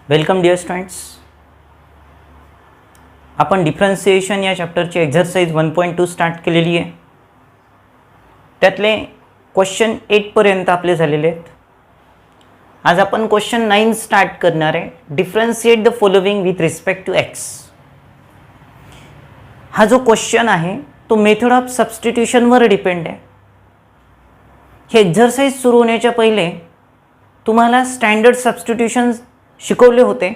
Welcome dear students. आपण differentiation या चॅप्टरची एक्झरसाइज 1.2 स्टार्ट केलेली आहे. त्यातले क्वेश्चन 8 पर्यंत आपले झालेले आहेत. आज आपण क्वेश्चन 9 स्टार्ट करणार आहे. Differentiate the following with respect to x. हा जो क्वेश्चन आहे तो मेथड ऑफ सबस्टिट्यूशनवर डिपेंड आहे. हे एक्झरसाइज सुरू होण्याच्या पहिले तुम्हाला स्टँडर्ड सबस्टिट्यूशन शिकवले होते.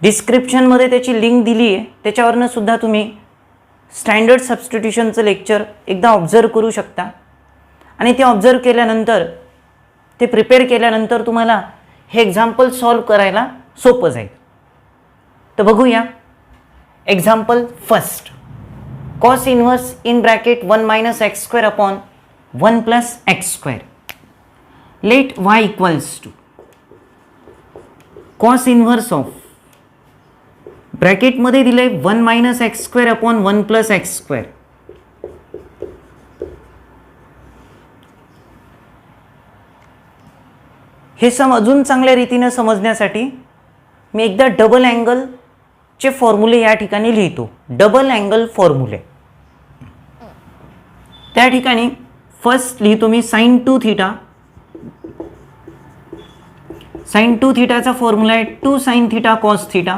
डिस्क्रिप्शनमध्ये त्याची लिंक दिली आहे, त्याच्यावरनं सुद्धा तुम्ही स्टँडर्ड सबस्टिट्यूशनचं लेक्चर एकदा ऑब्झर्व करू शकता. आणि ते ऑब्झर्व केल्यानंतर ते प्रिपेअर केल्यानंतर तुम्हाला हे एक्झाम्पल सॉल्व करायला सोपं जाईल. तर बघूया. Example first. Cos inverse in bracket 1 minus x square upon 1 plus x square. Let y equals to cos inverse of ब्रॅकेटमध्ये दिले 1 minus x square upon 1 plus x square. हे अजून चांगल्या रीतीने समजण्यासाठी मी एकदा डबल अँगलचे फॉर्म्युले या ठिकाणी लिहितो. डबल अँगल फॉर्म्युले. त्या ठिकाणी फर्स्ट लिहितो मी साइन 2 थीटा. साइन 2 थीटाचा फॉर्म्युला आहे 2 sine theta cos theta.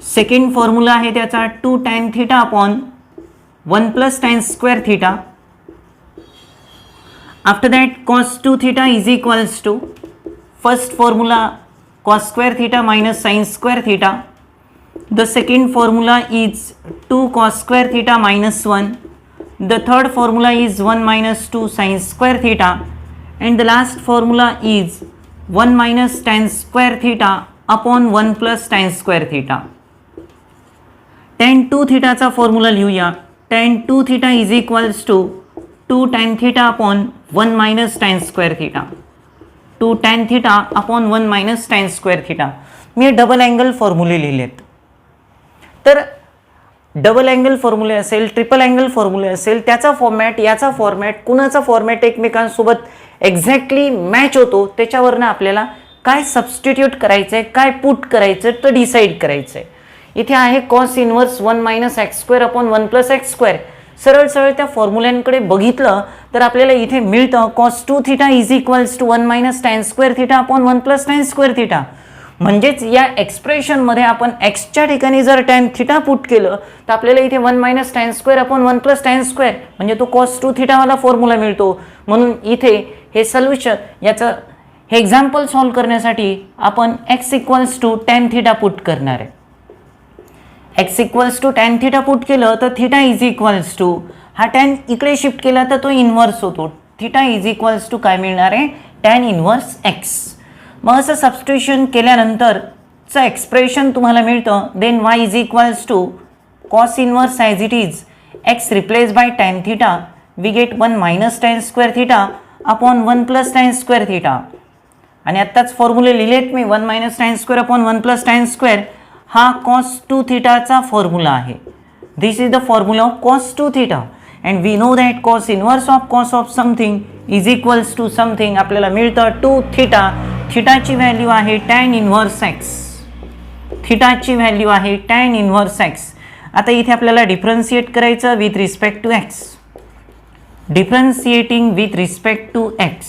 Second formula आहे त्याचा 2 tan theta upon 1 plus tan square theta. After that cos 2 theta is equals to first formula cos square theta minus sine square theta. The second formula is 2 cos square theta minus 1. The third formula is 1 minus 2 sin square theta, and the last formula is 1 minus tan square theta upon 1 plus tan square theta. Tan 2 theta चा formula लिहूया. tan 2 theta is equals to 2 tan theta upon 1 minus tan square theta. 2 tan theta upon 1 minus tan square theta. Me double angle फॉर्म्युले लिहिलेत. तर double angle फॉर्म्युले असेल, triple angle फॉर्म्युले असेल, त्याचा format याचा format कुणाचा format एकमेकांसोबत exactly match होतो त्याच्यावरनं आपल्याला काय सबस्टिट्यूट करायचं आहे, काय पुट करायचं तर डिसाईड करायचं आहे. इथे आहे cos inverse 1 minus x square upon 1 plus x square. सरळ सरळ त्या फॉर्म्युल्यांकडे बघितलं तर आपल्याला इथे मिळतं cos 2 theta is equals to 1 minus tan square theta upon 1 plus tan square theta. म्हणजेच या एक्सप्रेशनमध्ये आपण एक्सच्या ठिकाणी जर टॅन थिटा पुट केलं तर आपल्याला इथे 1 minus tan square upon 1 plus tan square म्हणजे तो कॉस 2 थिटावाला फॉर्म्युला मिळतो. म्हणून इथे हे सोल्युशन याचं हे एक्झाम्पल सॉल्व करण्यासाठी आपण x equals to tan theta put करणार आहे. X equals to tan theta put केलं तर थिटा इज इक्वल्स टू हा टॅन इकडे शिफ्ट केला तर तो इन्व्हर्स होतो. थिटा इज इक्वल्स टू काय मिळणार आहे टॅन इन्व्हर्स एक्स. मग असं सबस्टिट्यूशन केल्यानंतरचं एक्सप्रेशन तुम्हाला मिळतं. Then y is equals to cos inverse as it is x replace by tan theta we get 1 minus tan square theta upon 1 plus tan square theta. आणि आत्ताच फॉर्म्युले लिहिलेत मी 1 minus tan square upon 1 plus tan square. हा cos 2 थिटाचा formula आहे. This is the formula of cos 2 theta. And we know that cos inverse of cos of something is equals to something. आपल्याला मिळतं 2 थिटा. थिटाची value आहे tan inverse x. थिटाची value आहे tan inverse x. आता इथे आपल्याला डिफरन्शिएट करायचं with respect to x. Differentiating with respect to x.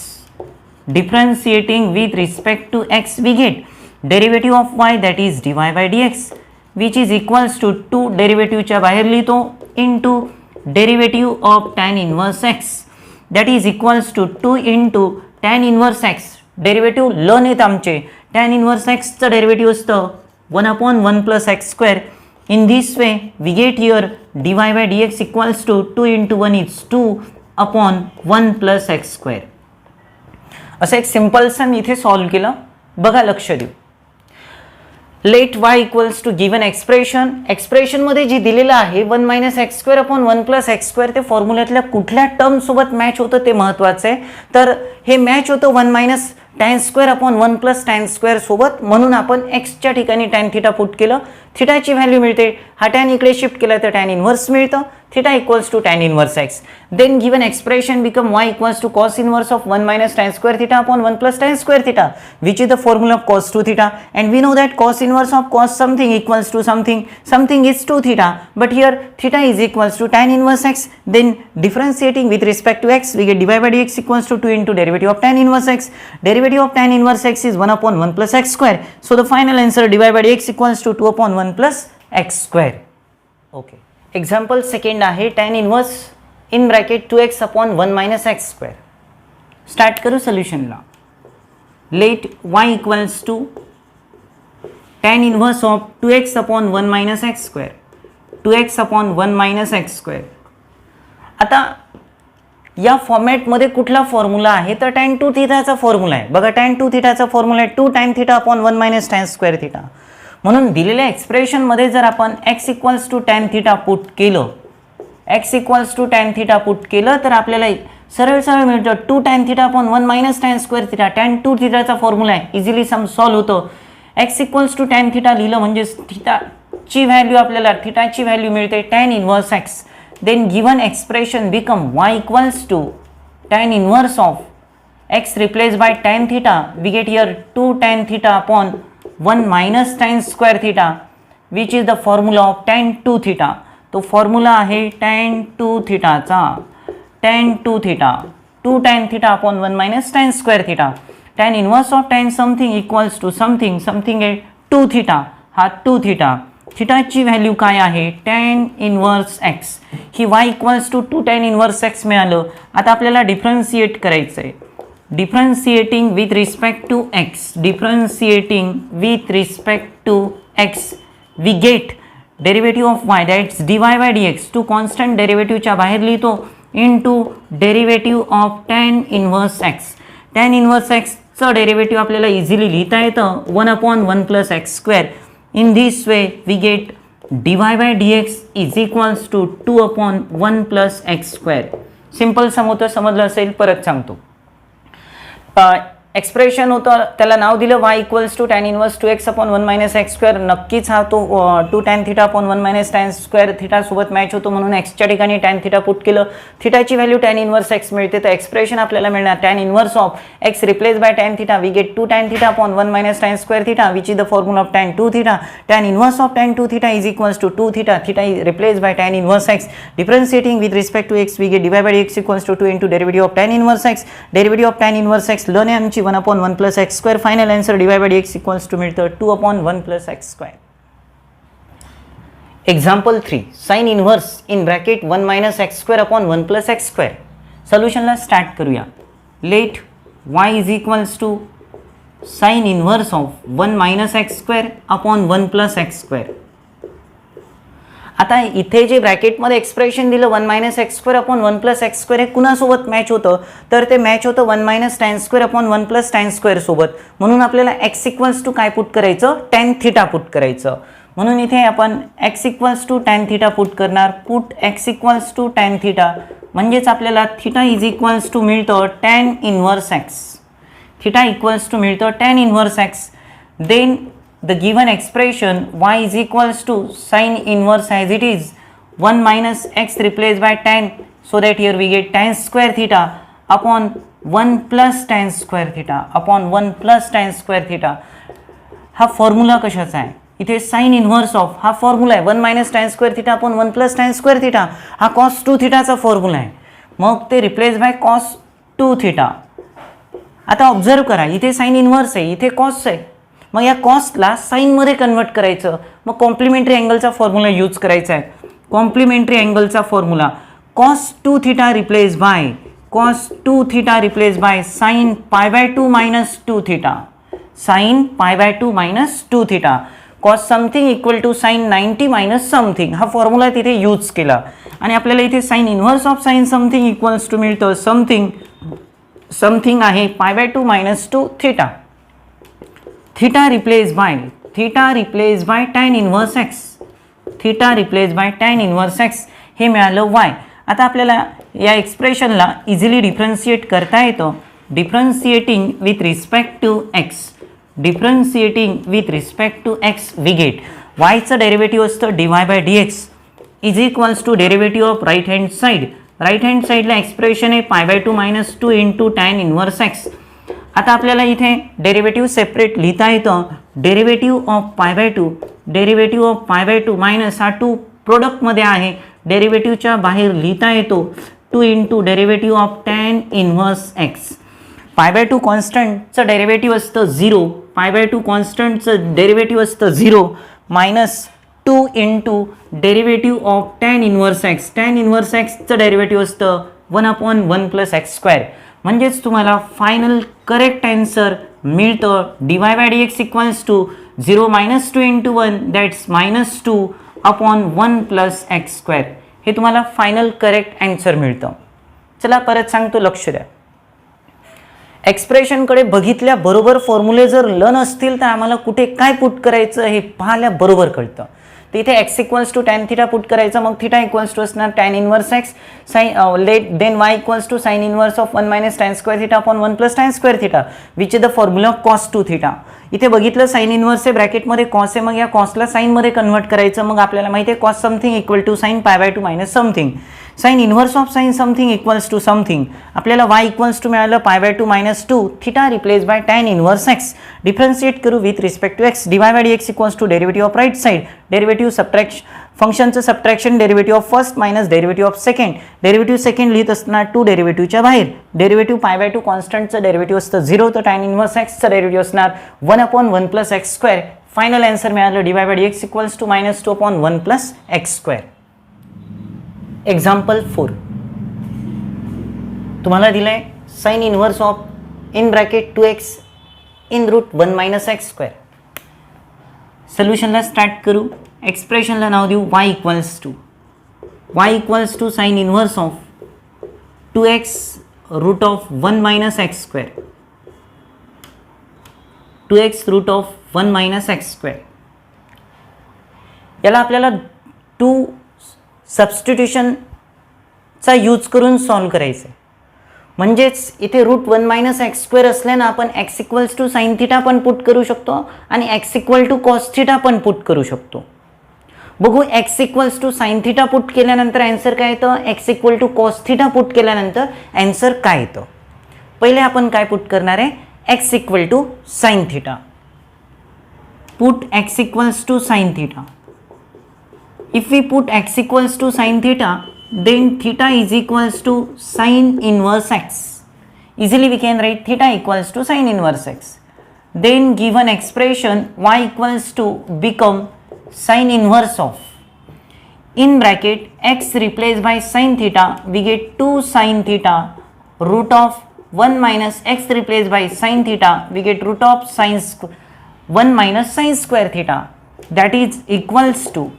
Differentiating with respect to x we get derivative of y that is dy by dx which is equals to 2 डेरिव्हेटिव्हच्या बाहेर लिहितो into derivative of tan inverse x that is equals to 2 into tan inverse x. Derivative ल नाहीत आमचे. Tan inverse एक्सचं derivative असतं 1 upon 1 plus x square. In this way we get here dy by dx equals to 2 into 1 is 2 upon 1 plus x square. असं एक सिम्पलसन इथे solve केलं. बघा लक्ष देऊ. Let y equals to given expression. एक्सप्रेशनमध्ये जे दिलेलं आहे 1 minus x square upon 1 plus x square ते फॉर्म्युल्यातल्या कुठल्या टर्मसोबत मॅच होतं ते महत्त्वाचं आहे. तर हे मॅच होतं 1 minus tan square upon 1 plus tan square सोबत, म्हणून आपण एक्सच्या ठिकाणी टॅन थिटा पुट केलं, थिटाची व्हॅल्यू मिळते. हा टॅन इकडे शिफ्ट केला तर टॅन इन्व्हर्स मिळतं, theta equals to tan inverse x. Then given expression become y equals to cos inverse of 1 minus tan square theta upon 1 plus tan square theta, which is the formula of cos 2 theta. And we know that cos inverse of cos something equals to something, something is 2 theta, but here theta is equals to tan inverse x. Then differentiating with respect to x, we get dy by dx equals to 2 into derivative of tan inverse x. Derivative of tan inverse x is 1 upon 1 plus x square. So the final answer dy by dx equals to 2 upon 1 plus x square. Okay. Example second आहे tan inverse in bracket 2x upon 1 minus x square. Start करू solution ला. Let y equals to tan inverse of 2x upon 1 minus x square. 2x upon 1 minus x square. आता या फॉर्मॅटमध्ये कुठला formula आहे तर tan two थिटाचा formula आहे. बघा टॅन टू थिटाचा फॉर्म्युला आहे 2 tan theta upon 1 minus tan square theta. म्हणून दिलेल्या एक्सप्रेशनमध्ये जर आपण x equals to tan theta put केलं, x equals to tan theta put केलं तर आपल्याला सरळ सरळ मिळतं 2 tan theta upon 1 minus tan square theta. Tan two थिटाचा फॉर्म्युला आहे, इझिली सम सॉल्व्ह होतं. x equals to tan theta लिहिलं म्हणजे थिटाची व्हॅल्यू आपल्याला थिटाची व्हॅल्यू मिळते tan inverse x. Then given expression become y equals to tan inverse of x replaced by tan theta. We get here 2 tan theta upon 1 minus tan square theta, which is the formula of tan 2 theta. तो formula आहे tan 2 थिटाचा. tan 2 theta 2 tan theta upon 1 minus tan square theta. Tan inverse of tan something equals to something, something आहे 2 theta. हा 2 theta. थिटाची value काय आहे tan inverse x. ही y equals to 2 tan inverse x मिळालं. आता आपल्याला differentiate करायचं आहे. Differentiating with respect to x, differentiating with respect to x we get derivative of y that's dy by dx. Two constant डेरिव्हेटिव्हच्या बाहेर लिहितो into derivative of tan inverse x. Tan inverse एक्सचं derivative आपल्याला easily लिहिता येतं 1 upon 1 plus x square. In this way we get dy by dx is equals to 2 upon 1 plus x square. Simple सम होतं, समजलं असेल, परत सांगतो. एक्सप्रेशन होतं त्याला नाव दिलं y equals to tan inverse 2x upon 1 minus x square. नक्कीच हा तो 2 tan theta upon 1 minus tan square थिटासोबत मॅच होतो, म्हणून एक्सच्या ठिकाणी टॅन थिटा पुट केलं. थिटाची व्हॅल्यू टॅन इन्वर्स एक्स मिळते, तर एक्सप्रेशन आपल्याला मिळणार tan inverse of x replace by tan theta. We get 2 tan theta upon 1 minus tan square theta, which is the formula of tan 2 theta. Tan inverse of tan 2 theta is equals to 2 theta. Theta is replace by tan inverse x. Differentiating with respect to x we get dy by dx equals to 2 into derivative of tan inverse x. Derivative of tan inverse x learn आमची 1 upon 1 plus x square. Final answer dy by dx equals to मिळतं 2 upon 1 plus x square. Example 3 sin inverse in bracket 1 minus x square upon 1 plus x square. Solution ला start करूया. Let y is equals to sin inverse of 1 minus x square upon 1 plus x square. आता इथे जे ब्रॅकेटमध्ये expression दिलं 1 minus x square upon 1 plus x square हे कुणासोबत match होतं तर ते मॅच होतं 1 minus tan square upon 1 plus tan square सोबत. म्हणून आपल्याला एक्स इक्वल्स टू काय पुट करायचं टॅन थिटा पुट करायचं. म्हणून इथे आपण x equals to tan theta put करणार. Put x equals to tan theta म्हणजेच आपल्याला थिटा इज इक्वल्स टू मिळतं tan inverse x. Theta equals to मिळतं tan inverse x. Then the given expression y is equals to sin inverse as it is 1 minus x replaced by tan, so that here we get tan square theta upon 1 plus tan square theta upon 1 plus tan square theta. हा formula कशाचा आहे इथे sine inverse of हा formula आहे 1 minus tan square theta upon 1 plus tan square theta. हा cos 2 थिटाचा formula आहे, मग ते रिप्लेस बाय कॉस 2 थिटा. आता ऑब्झर्व करा इथे साइन इन्व्हर्स आहे, इथे कॉस आहे, मग या कॉस्टला साईनमध्ये कन्वर्ट करायचं. मग कॉम्प्लिमेंटरी अँगलचा फॉर्म्युला यूज करायचा आहे. कॉम्प्लिमेंटरी अँगलचा formula cos 2 theta replace by cos 2 theta replace by sine pi by 2 minus 2 theta. Sine pi by 2 minus 2 theta. Cos something equal to sine 90 minus something. हा formula तिथे use केला आणि आपल्याला इथे sine inverse of sine something equals to मिळतं something. Something आहे pi by 2 minus 2 theta. theta replaced by tan inverse x. theta replaced by tan inverse x हे मिळालं y. आता आपल्याला या एक्सप्रेशनला इझिली डिफरन्शिएट करता येतं. differentiating with respect to x, differentiating with respect to x, we get y चं derivative असतं dy by dx is equals to derivative of right hand side. Right hand साईडला एक्सप्रेशन आहे π/2 - 2 into tan inverse x. आता आपल्याला इथे derivative separate लिहिता येतं. Derivative of π/2, derivative of π/2 minus हा 2 प्रोडक्टमध्ये आहे, डेरिव्हेटिव्हच्या बाहेर लिहिता येतो 2 into derivative of tan inverse x. π/2 कॉन्स्टंटचं डेरिव्हेटिव्ह असतं 0, π/2 कॉन्स्टंटचं डेरिव्हेटिव्ह असतं 0 minus 2 into derivative of tan inverse x. Tan inverse एक्सचं डेरिव्हेटिव्ह असतं 1/1 + x². म्हणजेच तुम्हाला फायनल करेक्ट आन्सर मिळतं dy by dx equals to 0 - 2 into 1 that's -2/1 + x². हे तुम्हाला फायनल करेक्ट आन्सर मिळतं. चला परत सांगतो, लक्ष द्या. एक्सप्रेशनकडे बघितल्याबरोबर फॉर्म्युले जर लन असतील तर आम्हाला कुठे काय पुट करायचं हे पाहिल्याबरोबर कळतं. तर इथे x equals to tan theta put करायचं, मग थिटा इक्वल्स टू असणार tan inverse x sine let then y equals to sine inverse of 1 - tan² theta upon 1 + tan² theta which is the formula cos 2 theta. इथे बघितलं sine inverse आहे, ब्रॅकेटमध्ये cos आहे, मग या कॉसला साईनमध्ये कन्वर्ट करायचं. मग आपल्याला माहिती आहे cos something equal to sine π/2 minus something. Sine inverse of sine something equals to something. आपल्याला y इक्वल्स टू मिळालं π/2 - 2 theta replace by tan inverse x. Differentiate करू with respect to x. dy by dx equals to derivative of right side, derivative subtraction फंक्शनचं subtraction derivative of first minus derivative of second. Derivative second लिहित असताना 2 डेरिव्हेटिव्हच्या बाहेर. Derivative π/2 कॉन्स्टंटचं derivative असतं 0, तर tan inverse एक्सचं डेरिव्हेटिव्ह असणार 1/1 + x². फायनल आन्सर मिळालं dy by dx equals to -2/1 + x². Example 4 तुम्हाला दिलंय sine inverse of in bracket 2x in root 1 - x². सोल्युशनला स्टार्ट करू. एक्सप्रेशनला नाव देऊ y equals to sine inverse of 2x root of 1 - x², 2x root of 1 - x². याला आपल्याला 2 सबस्टिट्यूशनचा use करून सॉल्व करायचं आहे. म्हणजेच इथे रूट 1 - x² असल्यानं आपण x equals to sine theta पण पुट करू शकतो आणि x equal to cos theta पण पुट करू शकतो. बघू x equals to sine theta put केल्यानंतर आन्सर काय येतं, x equal to cos theta put केल्यानंतर आन्सर काय येतं. पहिले आपण काय पुट करणार आहे, x equal to sine theta. Put x equals to sine theta. If we put x equals to sin theta, then theta is equals to sin inverse x. Easily we can write theta equals to sin inverse x. Then given expression y equals to become sin inverse of, in bracket x replaced by sin theta, we get 2 sin theta root of 1 minus x replaced by sin theta, we get root of 1 minus sin square theta, that is equals to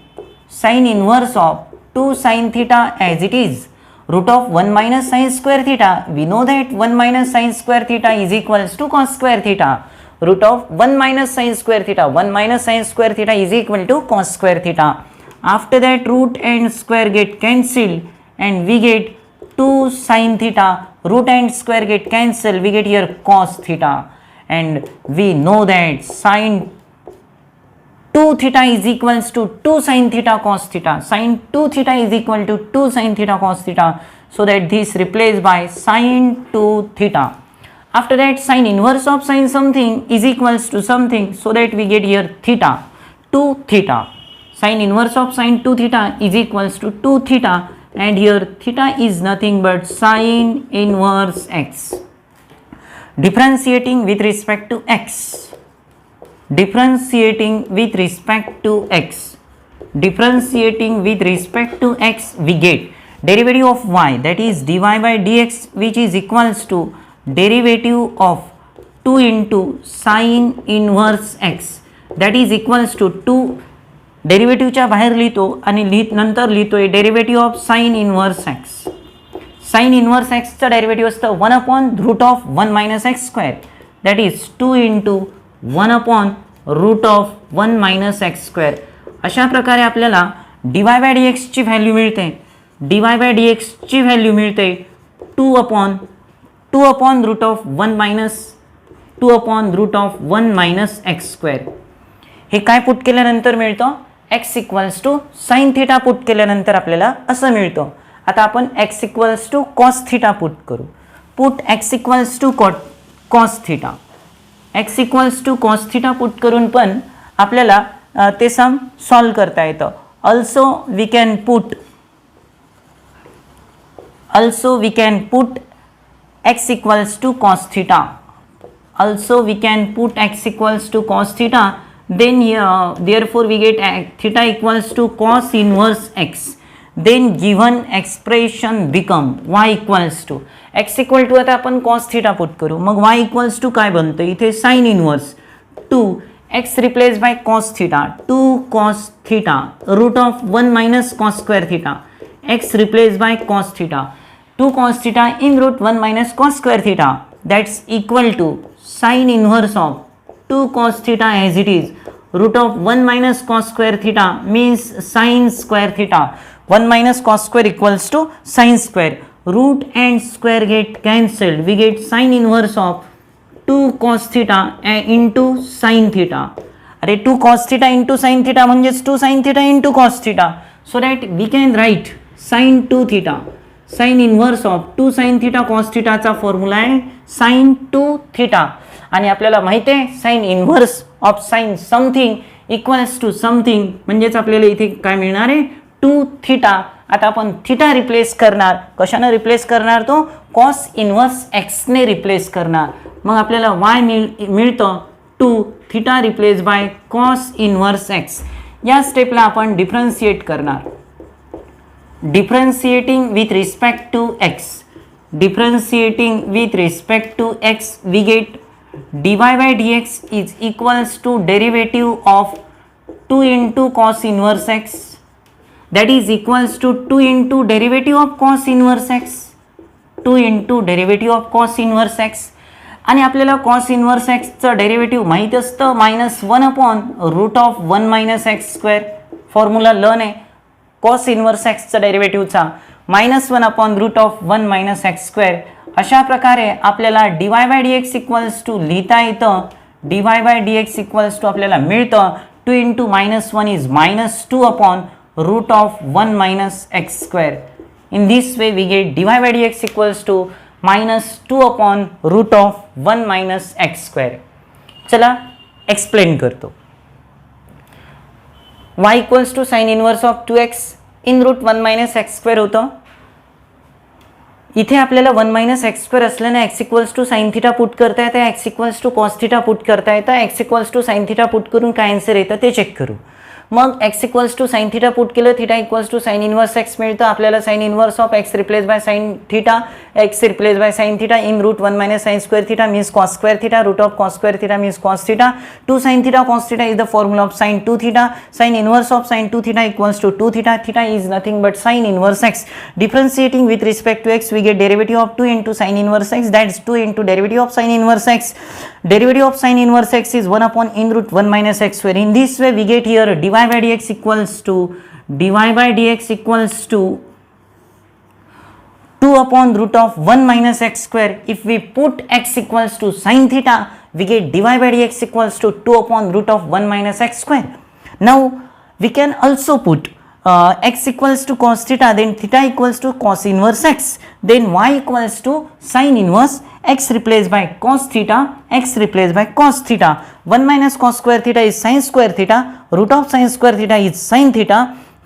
sin inverse of 2 sin theta as it is, root of 1 minus sin square theta. We know that 1 minus sin square theta is equals to cos square theta. Root of 1 minus sin square theta, 1 minus sin square theta is equal to cos square theta. After that root and square get cancelled and we get 2 sin theta. Root and square get cancelled, we get here cos theta. And we know that sin 2 theta is equals to 2 sin theta cos theta. Sin 2 theta is equal to 2 sin theta cos theta. So that this replaced by sin 2 theta. After that sin inverse of sin something is equals to something. So that we get here theta, 2 theta. Sin inverse of sin 2 theta is equals to 2 theta. And here theta is nothing but sin inverse x. Differentiating with respect to x. Differentiating with respect to x. Differentiating with respect to x, we get derivative of y, that is dy by dx, which is equals to derivative of 2 into sin inverse x, that is equals to 2 डेरिव्हेटिव्हच्या बाहेर लिहितो आणि नंतर लिहितोय derivative of sine inverse x. Sine inverse एक्सचं derivative असतं 1/√1 - x², that is 2 into 1/√1 - x². अशा प्रकारे आपल्याला dy by dx ची व्हॅल्यू मिळते. dy by dx ची व्हॅल्यू मिळते 2/√1 2 upon root of 1 minus 2 upon root of 1 minus x square. हे काय पुट केल्यानंतर मिळतं, x equals to sine theta put केल्यानंतर आपल्याला असं मिळतं. आता आपण x equals to cos theta put करू. Put x equals to cos theta, x equals to cos theta put करून पण आपल्याला ते सम सॉल्व करता येतं. Also we can put x equals to cos theta. Also we can put x equals to cos theta. Then therefore we get theta equals to cos inverse x. Then given expression become y equals to x equal to आता आपण cos theta put करू. मग y equals to काय बनतं, इथे sin inverse 2 x replaced by cos theta, 2 cos theta root of 1 minus cos square theta, x replaced by cos theta, 2 cos theta in root 1 minus cos square theta, that's equal to sin inverse of 2 cos theta as it is, root of 1 minus cos square theta means sin square theta, 1 minus cos square equals to sin square, root and square get cancelled, we get sin inverse of 2 cos theta into sin theta. अरे 2 cos theta into sin theta म्हणजेच 2 sin theta into cos theta, so that we can write sin 2 theta, sine inverse of 2 sine theta cos थिटाचा formula आहे sine 2 theta. आणि आपल्याला माहिती आहे sine inverse of sine something equals to something, म्हणजेच आपल्याला इथे काय मिळणार आहे 2 थिटा. आता आपण थिटा रिप्लेस करणार, कशाने रिप्लेस करणार, तो कॉस इन्व्हर्स एक्सने रिप्लेस करणार. मग आपल्याला वाय मिळतं 2 theta replace by cos inverse x. या स्टेपला आपण डिफरन्शिएट करणार. Differentiating with respect to x, we get dy by dx is equals to derivative of 2 into cos inverse x, that is equals to 2 into derivative of cos inverse x, 2 into derivative of cos inverse x. आणि आपल्याला cos inverse x चं derivative माहित असतं -1 upon root of 1 minus x square. Formula learn आहे cos inverse एक्सचा डेरिव्हेटिव्हचा -1 upon root of 1 minus x square. अशा प्रकारे आपल्याला dy by dx equals to लिहिता येतं. dy by dx equals to आपल्याला मिळतं 2 into -1 is -2 upon root of 1 minus x square. In this way we get dy by dx equals to -2 upon root of 1 minus x square. चला explain करतो. y equals to sine inverse of 2x in root 1 minus x square होतं. इथे आपल्याला 1 minus x square असल्याने x equals to sine theta put करता येतं, x equals to cos theta put करता येतं. x equals to sine theta put करून काय आन्सर येतं ते चेक करू. मग x equals to sine theta put केलं, theta equals to sine inverse x मिळतं. आपल्याला sine inverse of x replace by sine theta, x replace by sine theta in root 1 minus sine square theta means cos square theta, root of cos square theta means cos theta. 2 sine theta cos theta is the formula of sine 2 theta. Sine inverse of sine 2 theta equals to 2 theta. Theta is nothing but sine inverse x. Differentiating with respect to x we get derivative of 2 into sine inverse x, that is 2 into derivative of sine inverse x. Derivative of sin inverse x is 1 upon in root 1 minus x square. In this way we get here dy by dx equals to 2 upon root of 1 minus x square. If we put x equals to sin theta, we get dy by dx equals to 2 upon root of 1 minus x square. Now we can also put x equals to cos theta, then theta equals to cos inverse x, then y equals to sin inverse x replaced by cos theta, x replaced by cos theta. 1 minus cos square theta is sin square theta, root of sin square theta is sin theta.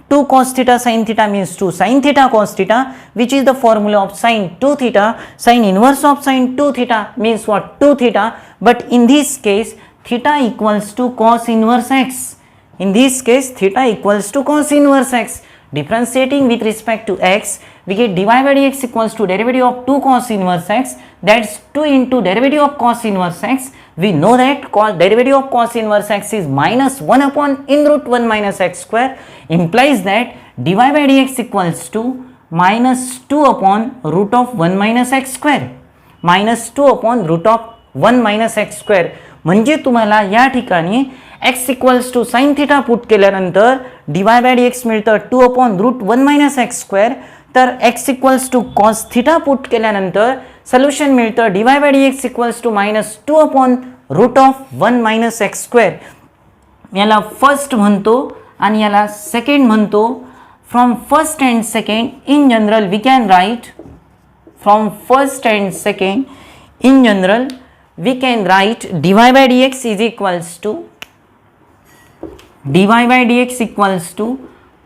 2 cos theta sin theta means 2 sin theta cos theta, which is the formula of sin 2 theta. Sin inverse of sin 2 theta means what? 2 theta. But in this case theta equals to cos inverse x. In this case theta equals to cos inverse x. Differentiating with respect to x, we get dy by dx equals to derivative of 2 cos inverse x, that's 2 into derivative of cos inverse x. We know that derivative of cos inverse x is -1 upon in root 1 minus x square, implies that dy by dx equals to -2 upon root of 1 minus x square, -2 upon root of 1 minus x square. म्हणजे तुम्हाला या ठिकाणी x equals to sine theta put केल्यानंतर dy by dx मिळतं 2 upon root 1 minus x square. तर x equals to cos theta put केल्यानंतर solution मिळतं dy by dx equals to -2 upon root of 1 minus x square. याला first म्हणतो आणि याला second म्हणतो. From first and second in general we can write from first and second in general we can write dy by dx is equals to dy by dx equals to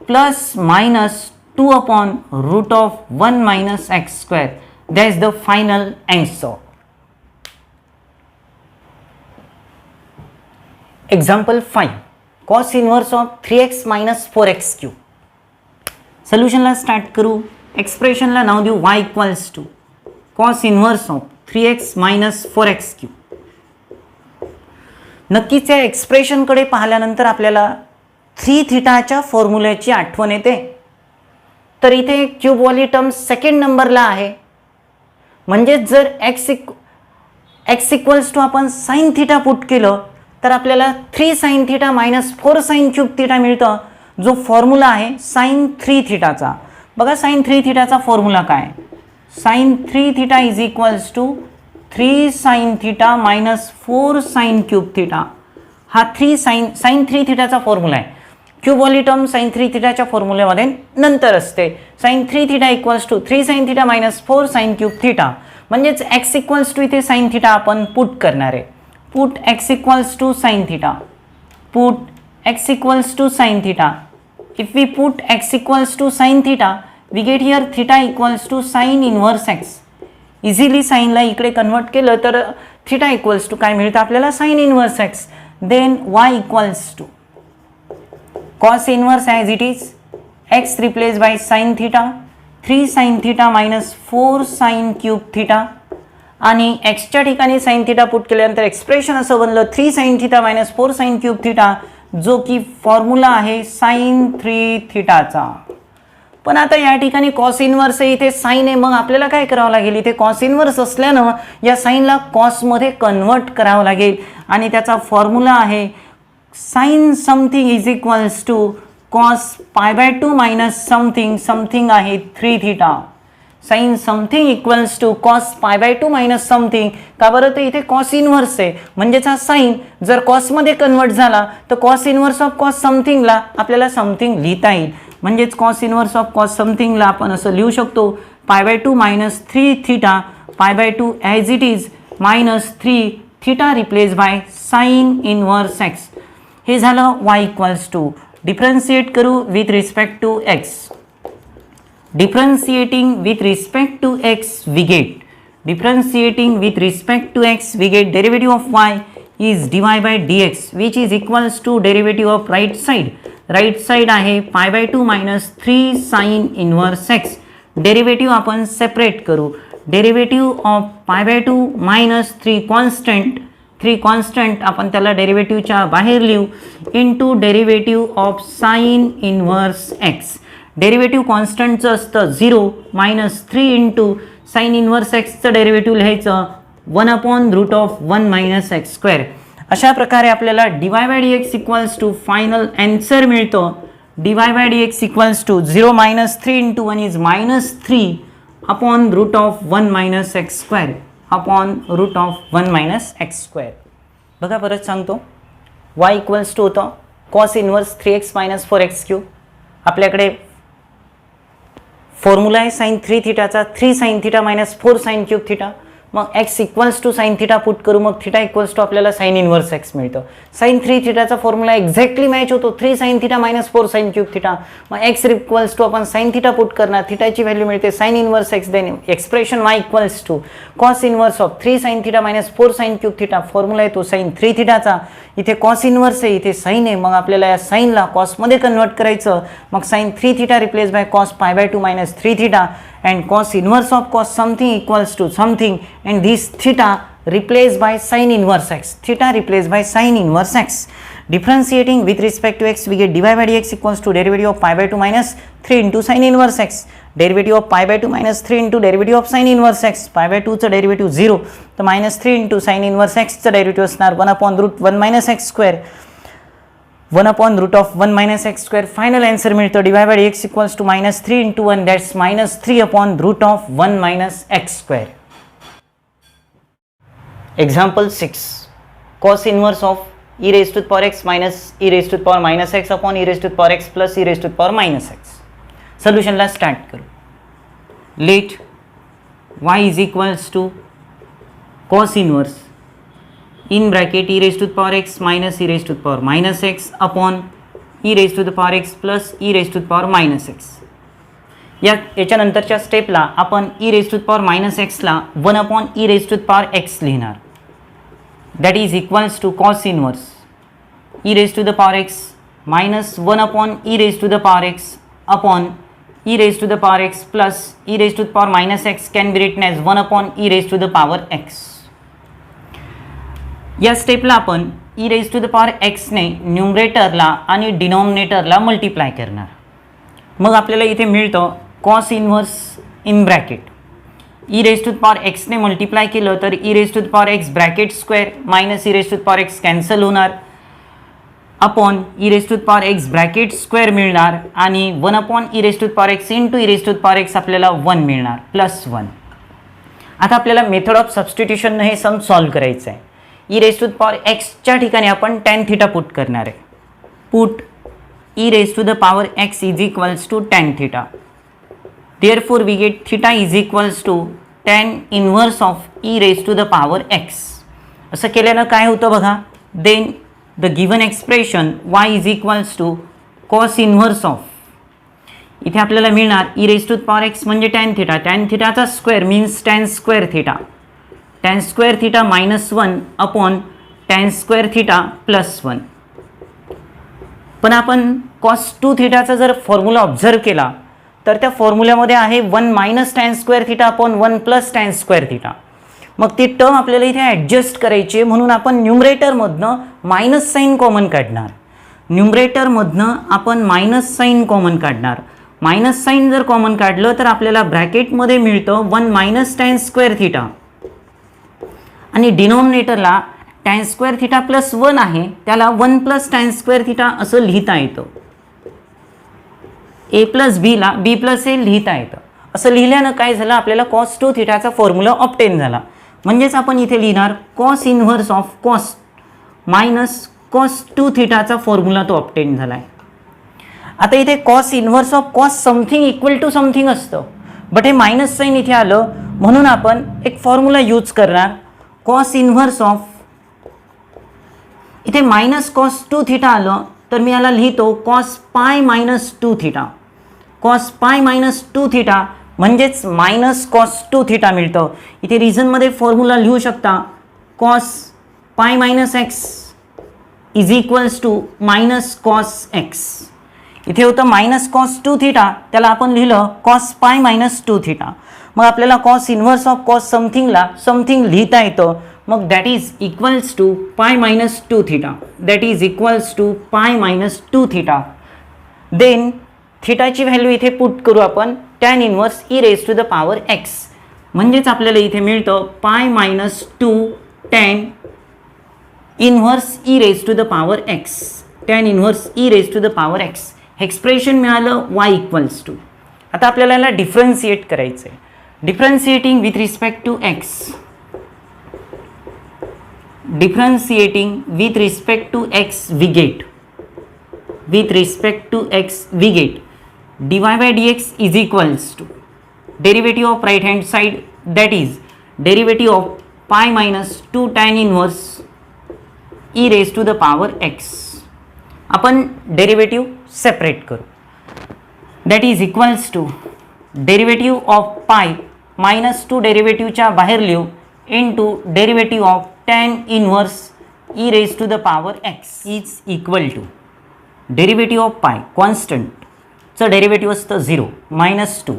plus minus 2 upon root of 1 minus x square. That is the final answer. Example 5. Cos inverse of 3x minus 4x cube. Solution ला start करू. Expression ला नाव देऊ y equals to cos inverse of 3x minus 4x cube. नक्कीच या एक्सप्रेशनकडे पाहिल्यानंतर आपल्याला 3 थीटाच्या फॉर्म्युल्याची आठवण येते. तर इथे क्यूबवाली टर्म सेकंड नंबरला आहे. म्हणजे जर x इक्वल्स टू आपण साइन थीटा पुट केलं तर आपल्याला 3 sine theta minus 4 sine cube theta मिळतं. जो फॉर्म्युला आहे साइन 3 थीटाचा. बघा साइन 3 थीटाचा फॉर्म्युला काय. Sine 3 theta is equals to 3 sine theta minus 4 sine cube theta. हा 3 साइन 3 थीटाचा फॉर्म्युला आहे. क्यूबवाली टर्म साइन 3 थीटाच्या फॉर्म्युल्यामध्ये नंतर असते. Sine 3 theta equals to 3 sine theta minus 4 sine cube theta. म्हणजेच एक्स इक्वल्स टू इथे साइन थीटा आपण पुट करणार आहे. Put x equals to sine theta. Put x equals to sine theta. If we put x equals to sine theta we get here theta equals to sin inverse x. Easily साइनला इकडे convert केलं तर theta equals to काय मिळतं आपल्याला sin inverse x. Then y equals to cos inverse as it is x replaced by sin theta 3 sin theta minus 4 sin cube theta. आणि xच्या ठिकाणी sin theta put केल्यानंतर एक्सप्रेशन असं बनलं 3 sin theta minus 4 sin cube theta जो की formula आहे sin 3 थीटाचा. पण आता या ठिकाणी कॉस इन्व्हर्स आहे इथे साइन आहे. मग आपल्याला काय करावं लागेल इथे कॉस इन्व्हर्स असल्यानं या साइनला कॉसमध्ये कन्वर्ट करावं लागेल. आणि त्याचा फॉर्म्युला आहे sine something is equals to cos pi by 2 minus something. Something आहे 3 theta. Sine something equals to cos pi by 2 minus something. का बरं तर इथे कॉस इन्व्हर्स आहे. म्हणजेच हा साइन जर कॉसमध्ये कन्वर्ट झाला तर कॉस इन्व्हर्स ऑफ कॉस समथिंगला आपल्याला समथिंग लिहिता येईल. म्हणजेच कॉस इन्व्हर्स ऑफ कॉस समथिंगला आपण असं लिहू शकतो pi by 2 minus 3 theta pi by 2 as it is minus 3 theta replace by sine inverse x. हे झालं y इक्वल्स टू. डिफरन्शिएट करू with respect to x. Differentiating with respect to x we get differentiating with respect to x we get derivative of y is dy by dx which is equals to derivative of right side. Right side आहे pi by 2 minus 3 sin inverse x. Derivative आपण separate करू. Derivative of pi by 2 minus 3 constant आपण त्याला डेरिव्हेटिव्हच्या बाहेर लिहू into derivative of sine inverse x. Derivative कॉन्स्टंटचं असतं 0 मायनस 3 इंटू साइन इन्व्हर्स एक्सचं डेरिव्हेटिव्ह लिहायचं 1 upon root of 1 minus x square. अशा प्रकारे आपल्याला dy by dx equals to final answer मिळतो. dy by dx equals to 0 minus 3 into 1 is minus 3 upon root of 1 minus x square upon root of 1 minus x square. बघा परत सांगतो y equals to होतं cos inverse 3x minus 4x cube. आपल्याकडे formula आहे sine 3 थीटाचा 3 sine theta minus 4 sine cube theta. मग x equals to sine theta put करू मग थीटा इक्वल्स टू आपल्याला साइन इन्व्हर्स एक्स मिळतं. साइन 3 थीटाचा फॉर्म्युला एक्झॅक्टली मॅच होतो 3 sine theta minus 4 sine cube theta. मग x इक्वल्स टू आपण साइन थीटा पुट करणार थीटाची व्हॅल्यू मिळते sign inverse x. Then expression y equals to cos inverse of 3 sine theta minus 4 sine cube theta. Formula आहे तो sign 3 थीटाचा. इथे cos inverse आहे इथे साइन आहे. मग आपल्याला या साइनला कॉसमध्ये कन्वर्ट करायचं. मग sine 3 theta replace by cos pi by 2 minus 3 theta and cos inverse of cos something equals to something and this theta replaced by sin inverse x. Theta replaced by sin inverse x. Differentiating with respect to x we get dy by dx equals to derivative of pi by 2 minus 3 into sin inverse x. Derivative of pi by 2 minus 3 into derivative of sin inverse x. Pi by 2 चा derivative 0 तर minus 3 into sin inverse x चा derivative असणार 1 upon root 1 minus x square. 1 upon root of 1 minus x square. Final answer मिळतो dy by dx equals to minus 3 into 1 that's minus 3 upon root of 1 minus x square. Example 6 cos inverse of e raise to power x minus e raise to power minus x upon e raise to power x plus e raise to power minus x. सोल्युशनला start करू. Let y is equals to cos inverse in bracket e raise to power x minus e raise to power minus x upon e raise to the power x plus e raise to power minus x. याच्यानंतरच्या स्टेपला आपण e raise to power minus एक्सला 1 upon e raise to power x लिहिणार. That is equals to cos inverse e raise to the power x minus 1 upon e raise to the power x upon e raised to the power x plus e raised to the power minus x can be written as 1 upon e raised to the power x. या स्टेपला आपण e raised to the power x ने न्यूमरेटरला आणि डिनॉमिनेटरला multiply करणार. मग आपल्याला इथे मिळतं cos inverse in bracket e raised to the power x ने मल्टिप्लाय केलं तर e raised to the power x bracket square minus e raised to the power x cancel होणार upon e raise to power x bracket square मिळणार आणि 1 upon e raise to power x into e raise to power x आपल्याला 1 मिळणार plus 1. आता आपल्याला method of सबस्टिट्यूशननं हे सम solve करायचं आहे. ई रेज टू पॉवर एक्सच्या ठिकाणी आपण टॅन थिटा पुट करणार आहे. Put e raise to the power x is equals to tan theta. Therefore we get theta is equals to tan inverse of e raise to the power x. असं केल्यानं काय होतं बघा. Then the given expression y is equals to cos inverse of इथे आपल्याला मिळणार e raised to the power x म्हणजे tan theta. tan theta चा square means tan square theta. tan square theta minus 1 upon tan square theta plus 1. पण आपण cos 2 theta चा जर formula observe केला तर त्या फॉर्म्युल्यामध्ये आहे 1 minus tan square theta upon 1 plus tan square theta. मग ती टर्म आपल्याला इथे ॲडजस्ट करायची आहे म्हणून आपण न्यूमरेटरमधनं मायनस साईन कॉमन काढणार. न्यूमरेटरमधनं आपण मायनस साईन कॉमन काढणार. मायनस साईन जर कॉमन काढलं तर आपल्याला ब्रॅकेटमध्ये मिळतं 1 मायनस टॅन स्क्वेअर थिटा आणि डिनॉमिनेटरला टॅन स्क्वेअर थिटा प्लस 1 आहे त्याला 1 प्लस टॅन स्क्वेअर थिटा असं लिहिता येतं. ए प्लस बीला बी प्लस ए लिहिता येतं. असं लिहिल्यानं काय झालं आपल्याला कॉस 2 थिटाचा फॉर्म्युला ऑब्टेन झाला. म्हणजेच आपण इथे लिहिणार cos inverse of cos minus cos 2 थिटाचा फॉर्म्युला तो ऑब्टेन झाला आहे. आता इथे cos inverse of cos something equal to something असतं बट हे मायनस साईन इथे आलं म्हणून आपण एक फॉर्म्युला यूज करणार. कॉस इनव्हर्स ऑफ इथे मायनस कॉस 2 थिटा आलं तर मी याला लिहितो cos pi minus 2 theta. Cos pi minus 2 theta म्हणजेच मायनस कॉस 2 थिटा मिळतं. इथे रिझनमध्ये फॉर्म्युला लिहू शकता cos pi minus x is equals to minus cos x. इथे होतं मायनस कॉस 2 थिटा त्याला आपण लिहिलं कॉस पाय मायनस 2 थिटा. मग आपल्याला कॉस इनव्हर्स ऑफ कॉस समथिंगला समथिंग लिहिता येतं. मग that is equals to pi minus 2 theta. That is equals to pi minus 2 theta. Then थिटाची व्हॅल्यू इथे पुट करू आपण tan inverse e raise to the power x. म्हणजेच आपल्याला इथे मिळतं pi minus 2 tan inverse e raise to the power x. Tan inverse e raise to the power x expression मिळालं y equals to. आता आपल्याला याला डिफरन्शिएट करायचं आहे. Differentiating with respect to x. Differentiating with respect to x we get with respect to x we get dy by dx is equals to derivative of right hand side that is derivative of pi minus 2 tan inverse e raised to the power x. आपण derivative separate करू. that is equals to derivative of pi minus 2 डेरिव्हेटिव्हच्या बाहेर लिहू into derivative of tan inverse e raised to the power x is equal to derivative of pi कॉन्स्टंटचं derivative असतं 0 minus 2.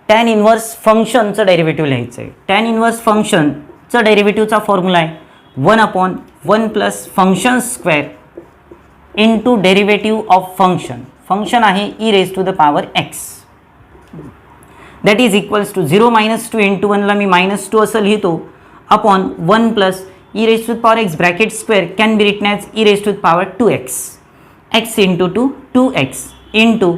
Tan inverse फंक्शनचं derivative लिहायचं आहे. Tan inverse फंक्शनचं डेरिव्हेटिव्हचा फॉर्म्युला आहे 1 upon 1 plus function square into derivative of function. Function आहे e raise to the power x. That is equals to 0 minus 2 into 1ला मी मायनस 2 असं लिहितो upon 1 plus e raise to the power x bracket square can be written as e raise to the power 2x. x into 2 2x into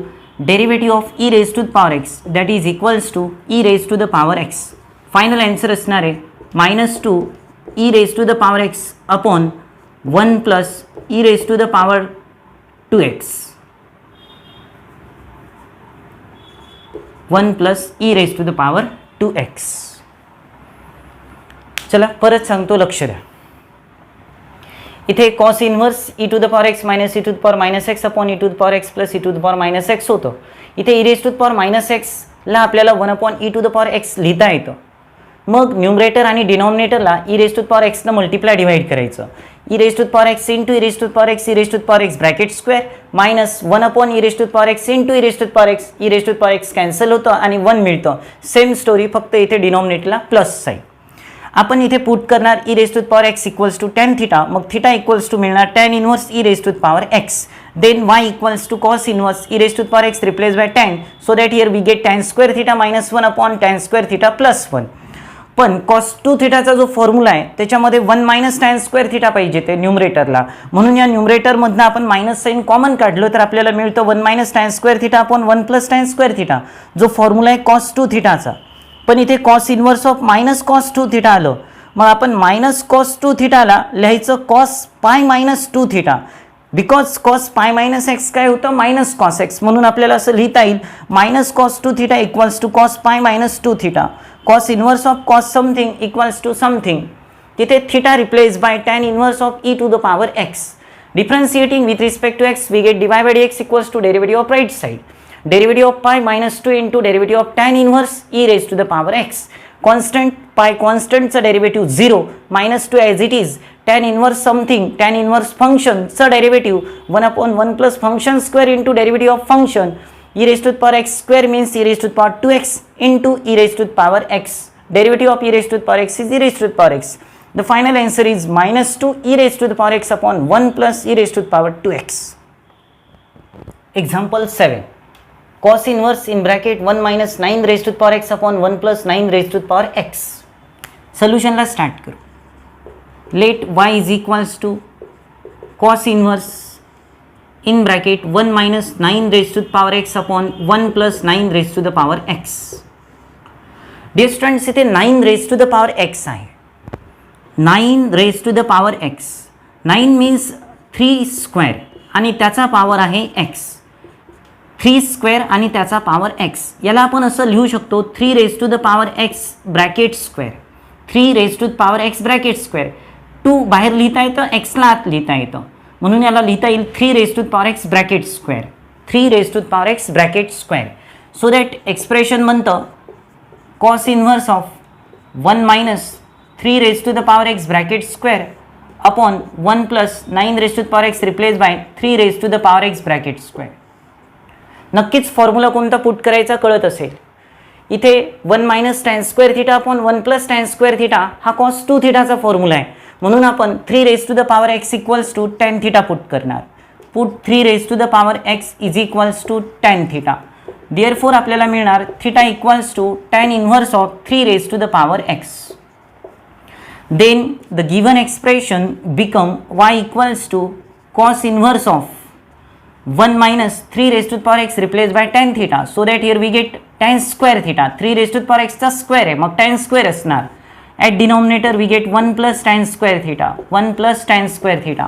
derivative of e raised to the power x that is equals to e raised to the power x. Final answer असणार आहे -2 e raised to the power x upon 1 plus e raised to the power 2x. 1 plus e raised to the power 2x. चला परत सांगतो, लक्ष द्या. इथे cos inverse e to the power x minus e to the power minus x upon e to the power x plus e to the power minus x होतं. इथे e raise to the power minus x ला आपल्याला 1 upon e to the power x लिहिता येतं. मग numerator आणि डिनॉमिनेटरला e raise to the power x न मल्टिप्लाय डिवाइड करायचं. e raise to the power x into e raise to the power x e raise to the power x bracket square minus 1 upon e raise to the power x into e raise to the power x e raise to the power x cancel होतं आणि 1 मिळतं. Same story, फक्त इथे डिनॉमिनेटरला plus sine. आपण इथे put करणार e raise to the power x equals to tan theta. मग theta equals to मिळणार tan inverse e raise to the power x. Then y equals to cos inverse e raise to the power x replace by tan, so that here we get tan square theta minus 1 upon tan square theta plus 1. पण cos 2 थिटाचा जो formula आहे त्याच्यामध्ये 1 minus tan square theta पाहिजे ते न्यूमरेटरला, म्हणून या न्यूमरेटरमधनं आपण minus sine common काढलं तर आपल्याला मिळतं 1 minus tan square theta upon 1 plus tan square theta, जो फॉर्म्युला आहे cos 2 थिटाचा. पण इथे cos inverse of minus cos 2 theta आलं, मग आपण मायनस cos 2 थिटाला लिहायचं cos pi minus 2 theta, because cos pi minus x काय होतं मायनस cos एक्स, म्हणून आपल्याला असं लिहिता येईल minus cos 2 theta equals to cos pi minus 2 theta. cos inverse of cos something equals to something, तिथे theta replace by tan inverse of e to the power x. Differentiating with respect to x we get divide by dx equals to derivative of right side. Derivative of pi minus 2 into derivative of tan inverse e raise to the power x. Constant pi कॉन्स्टंटचं derivative 0 minus 2 as it is tan inverse something tan inverse फंक्शनचं derivative 1 upon 1 plus function square into derivative of function e raised to the power x square means e raised to the power 2x into e raised to the power x. Derivative of e raised to the power x is e raised to the power x. The final answer is minus 2 e raised to the power x upon 1 plus e raised to the power 2x. Example 7. Cos inverse in bracket 1 minus 9 raised to the power x upon 1 plus 9 raised to the power x. Solution ला start करू. Let y is equals to cos inverse in bracket 1 minus 9 raised to the power x upon 1 plus 9 raised to the power x. Dear students, इथे 9 raised to the power x आहे. 9 raised to the power x. 9 means 3 square आणि त्याचा power आहे x. 3 square आणि त्याचा power x. याला आपण असं लिहू शकतो 3 raised to the power x bracket square. 3 raised to the power x bracket square. 2 बाहेर लिहिता येतं, x ला आत लिहिता येतं, म्हणून याला लिहिता येईल 3 raised to the power x bracket square. 3 raised to the power x bracket square. So that expression बनतं cos inverse of 1 minus 3 raised to the power x bracket square upon 1 plus 9 raised to the power x replace bye 3 raised to the power x bracket square. नक्कीच formula कोणता put करायचा कळत असेल. इथे 1 minus tan square theta upon 1 plus tan square theta हा cos 2 थिटाचा formula आहे, म्हणून आपण 3 raised to the power x equals to tan theta put करणार. Put 3 raised to the power x is equals to tan theta. Therefore आपल्याला मिळणार theta equals to tan inverse of 3 raised to the power x. Then the given expression become y equals to cos inverse of 1 minus 3 raised to the power x replaced by tan theta, so that here we get tan square theta. 3 raised to the power x चा square आहे, मग tan square असणार. At denominator we get 1 plus tan square theta. 1 plus tan square theta.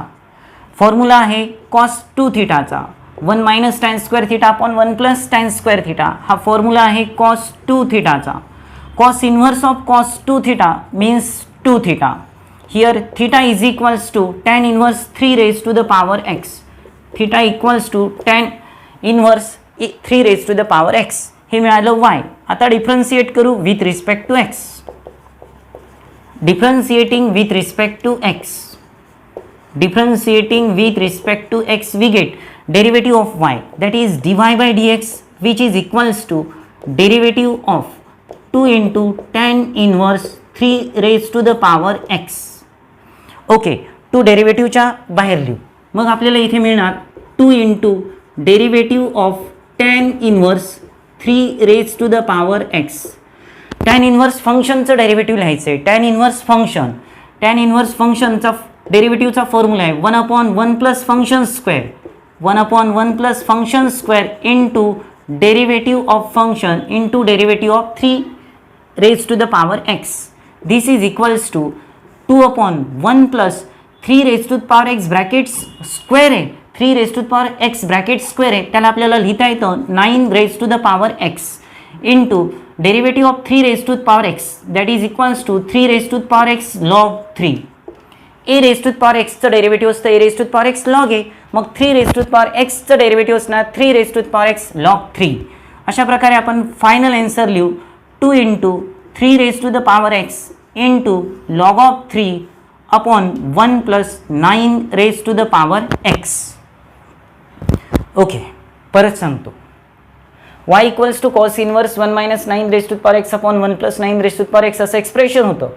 Formula आहे cos 2 थिटाचा. 1 minus tan square theta upon 1 plus tan square theta. हा formula आहे cos 2 थिटाचा. Cos inverse of cos 2 theta means 2 theta. Here theta is equals to tan inverse 3 raised to the power x. Theta equals to tan inverse 3 raised to the power x. हे मिळालं y. आता differentiate करू with respect to x. Differentiating with respect to x. Differentiating with respect to x, we get derivative of y, that is dy by dx, which is equals to derivative of 2 into tan inverse 3 raised to the power x. Okay, 2 डेरिव्हेटिव्हच्या बाहेर लिहू. मग आपल्याला इथे मिळणार 2 into derivative of tan inverse 3 raised to the power x. tan inverse फंक्शनचं derivative लिहायचं आहे. tan इनवर्स फंक्शनचा डेरिव्हेटिव्हचा फॉर्म्युला आहे 1 upon 1 plus function square. 1 upon 1 plus function square into derivative of function into derivative of 3 raise to the power x. This is equals to 2 upon 1 plus 3 raise to the power x brackets square आहे, 3 raise to the power x bracket square आहे, त्याला आपल्याला लिहिता येतं 9 raise to the power x into derivative of 3 raise to the power x that is equals to 3 raise to the power x log 3. A raise to the power एक्सचं derivative असतं a raise to the power x log a, मग 3 raise to the power एक्सचं derivative असणार 3 raise to the power x log 3. अशा प्रकारे आपण final answer लिहू 2 into 3 raise to the power x into log of 3 upon 1 plus 9 raise to the power x. Okay, परत सांगतो. y equals to cos inverse 1 minus 9 raise to the power x upon 1 plus 9 raise to the power x असं expression होतं.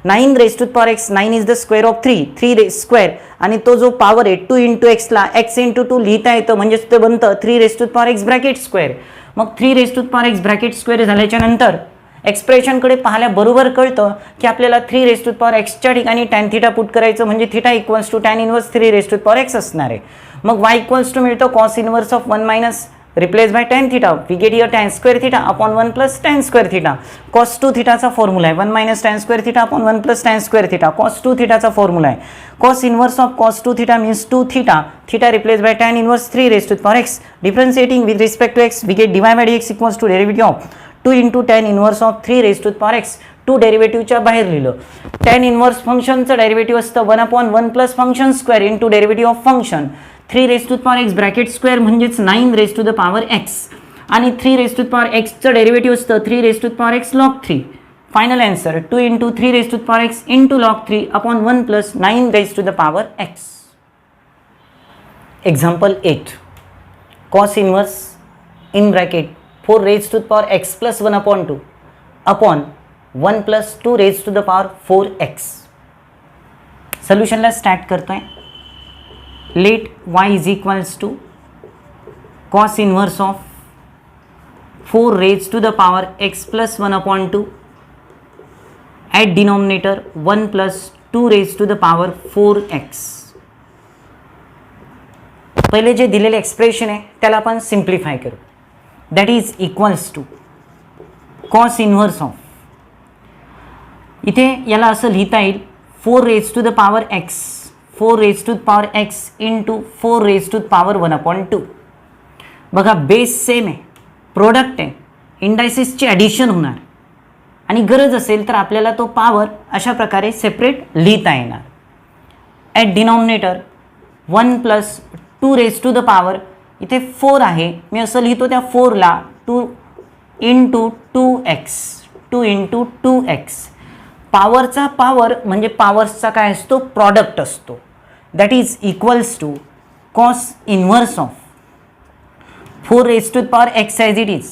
9 raise to the power x, 9 is the square of 3 raise square, आणि तो जो power आहे 2 into एक्सला x into 2 लिहिता येतं, म्हणजेच ते बनतं 3 raise to the power x bracket square. मग 3 raise to the power x bracket square झाल्याच्या नंतर एक्सप्रेशनकडे पाहिल्याबरोबर कळतं की आपल्याला 3 रेज टू द पॉवर एक्सच्या ठिकाणी टॅन थिटा पुट करायचं, म्हणजे theta equals to tan inverse 3 raise to the power x असणार आहे. मग y इक्वल्स टू मिळतो cos inverse of 1 minus replace by tan theta, we get here tan square theta upon 1 plus tan square theta. Cos 2 थिटाचा formula आहे 1 minus tan square theta upon 1 plus tan square theta. Cos 2 थिटाचा formula आहे. Cos inverse of cos 2 theta means 2 theta, theta replace by tan inverse 3 raise to the power x. Differentiating with respect to x we get dy by dx equals to derivative of 2 into tan inverse of 3 raise to the power x. 2 डेरिव्हेटिव्हच्या बाहेर लिहिलं. Tan inverse फंक्शनचं derivative असतं 1 upon 1 plus function square into derivative of function 3 raise to the power x bracket square म्हणजेच 9 raise to the power x, आणि 3 raise to the power एक्सचं derivative असतं 3 raise to the power x log 3. Final answer 2 into 3 raise to the power x into log 3 upon 1 plus 9 raise to the power x. Example 8. Cos inverse in bracket 4 raise to the power x plus 1 upon 2 upon 1 plus 2 raise to the power 4x. सोल्युशनला start करतोय. Let y is equals to cos inverse of 4 raise to the power x plus 1 upon 2 at denominator 1 plus 2 raise to the power 4x. पहिले जे दिलेले expression आहे त्याला आपण simplify करू. That is equals to cos inverse of, इथे याला असं लिहिता येईल 4 raise to the power x, 4 raise to the power x into 4 raise to the power 1 upon 2. बघा बेस सेम आहे, प्रोडक्ट आहे, इंडायसिसची ॲडिशन होणार, आणि गरज असेल तर आपल्याला तो पॉवर अशा प्रकारे सेपरेट लिहिता येणार. At denominator 1 plus 2 raise to the power, इथे 4 आहे, मी असं लिहितो त्या 4ला 2 इंटू 2x, 2 इंटू 2x. पॉवरचा पॉवर म्हणजे पॉवर्सचा काय असतो, प्रॉडक्ट असतो. That is equals to cos inverse of 4 raise to the power x as it is,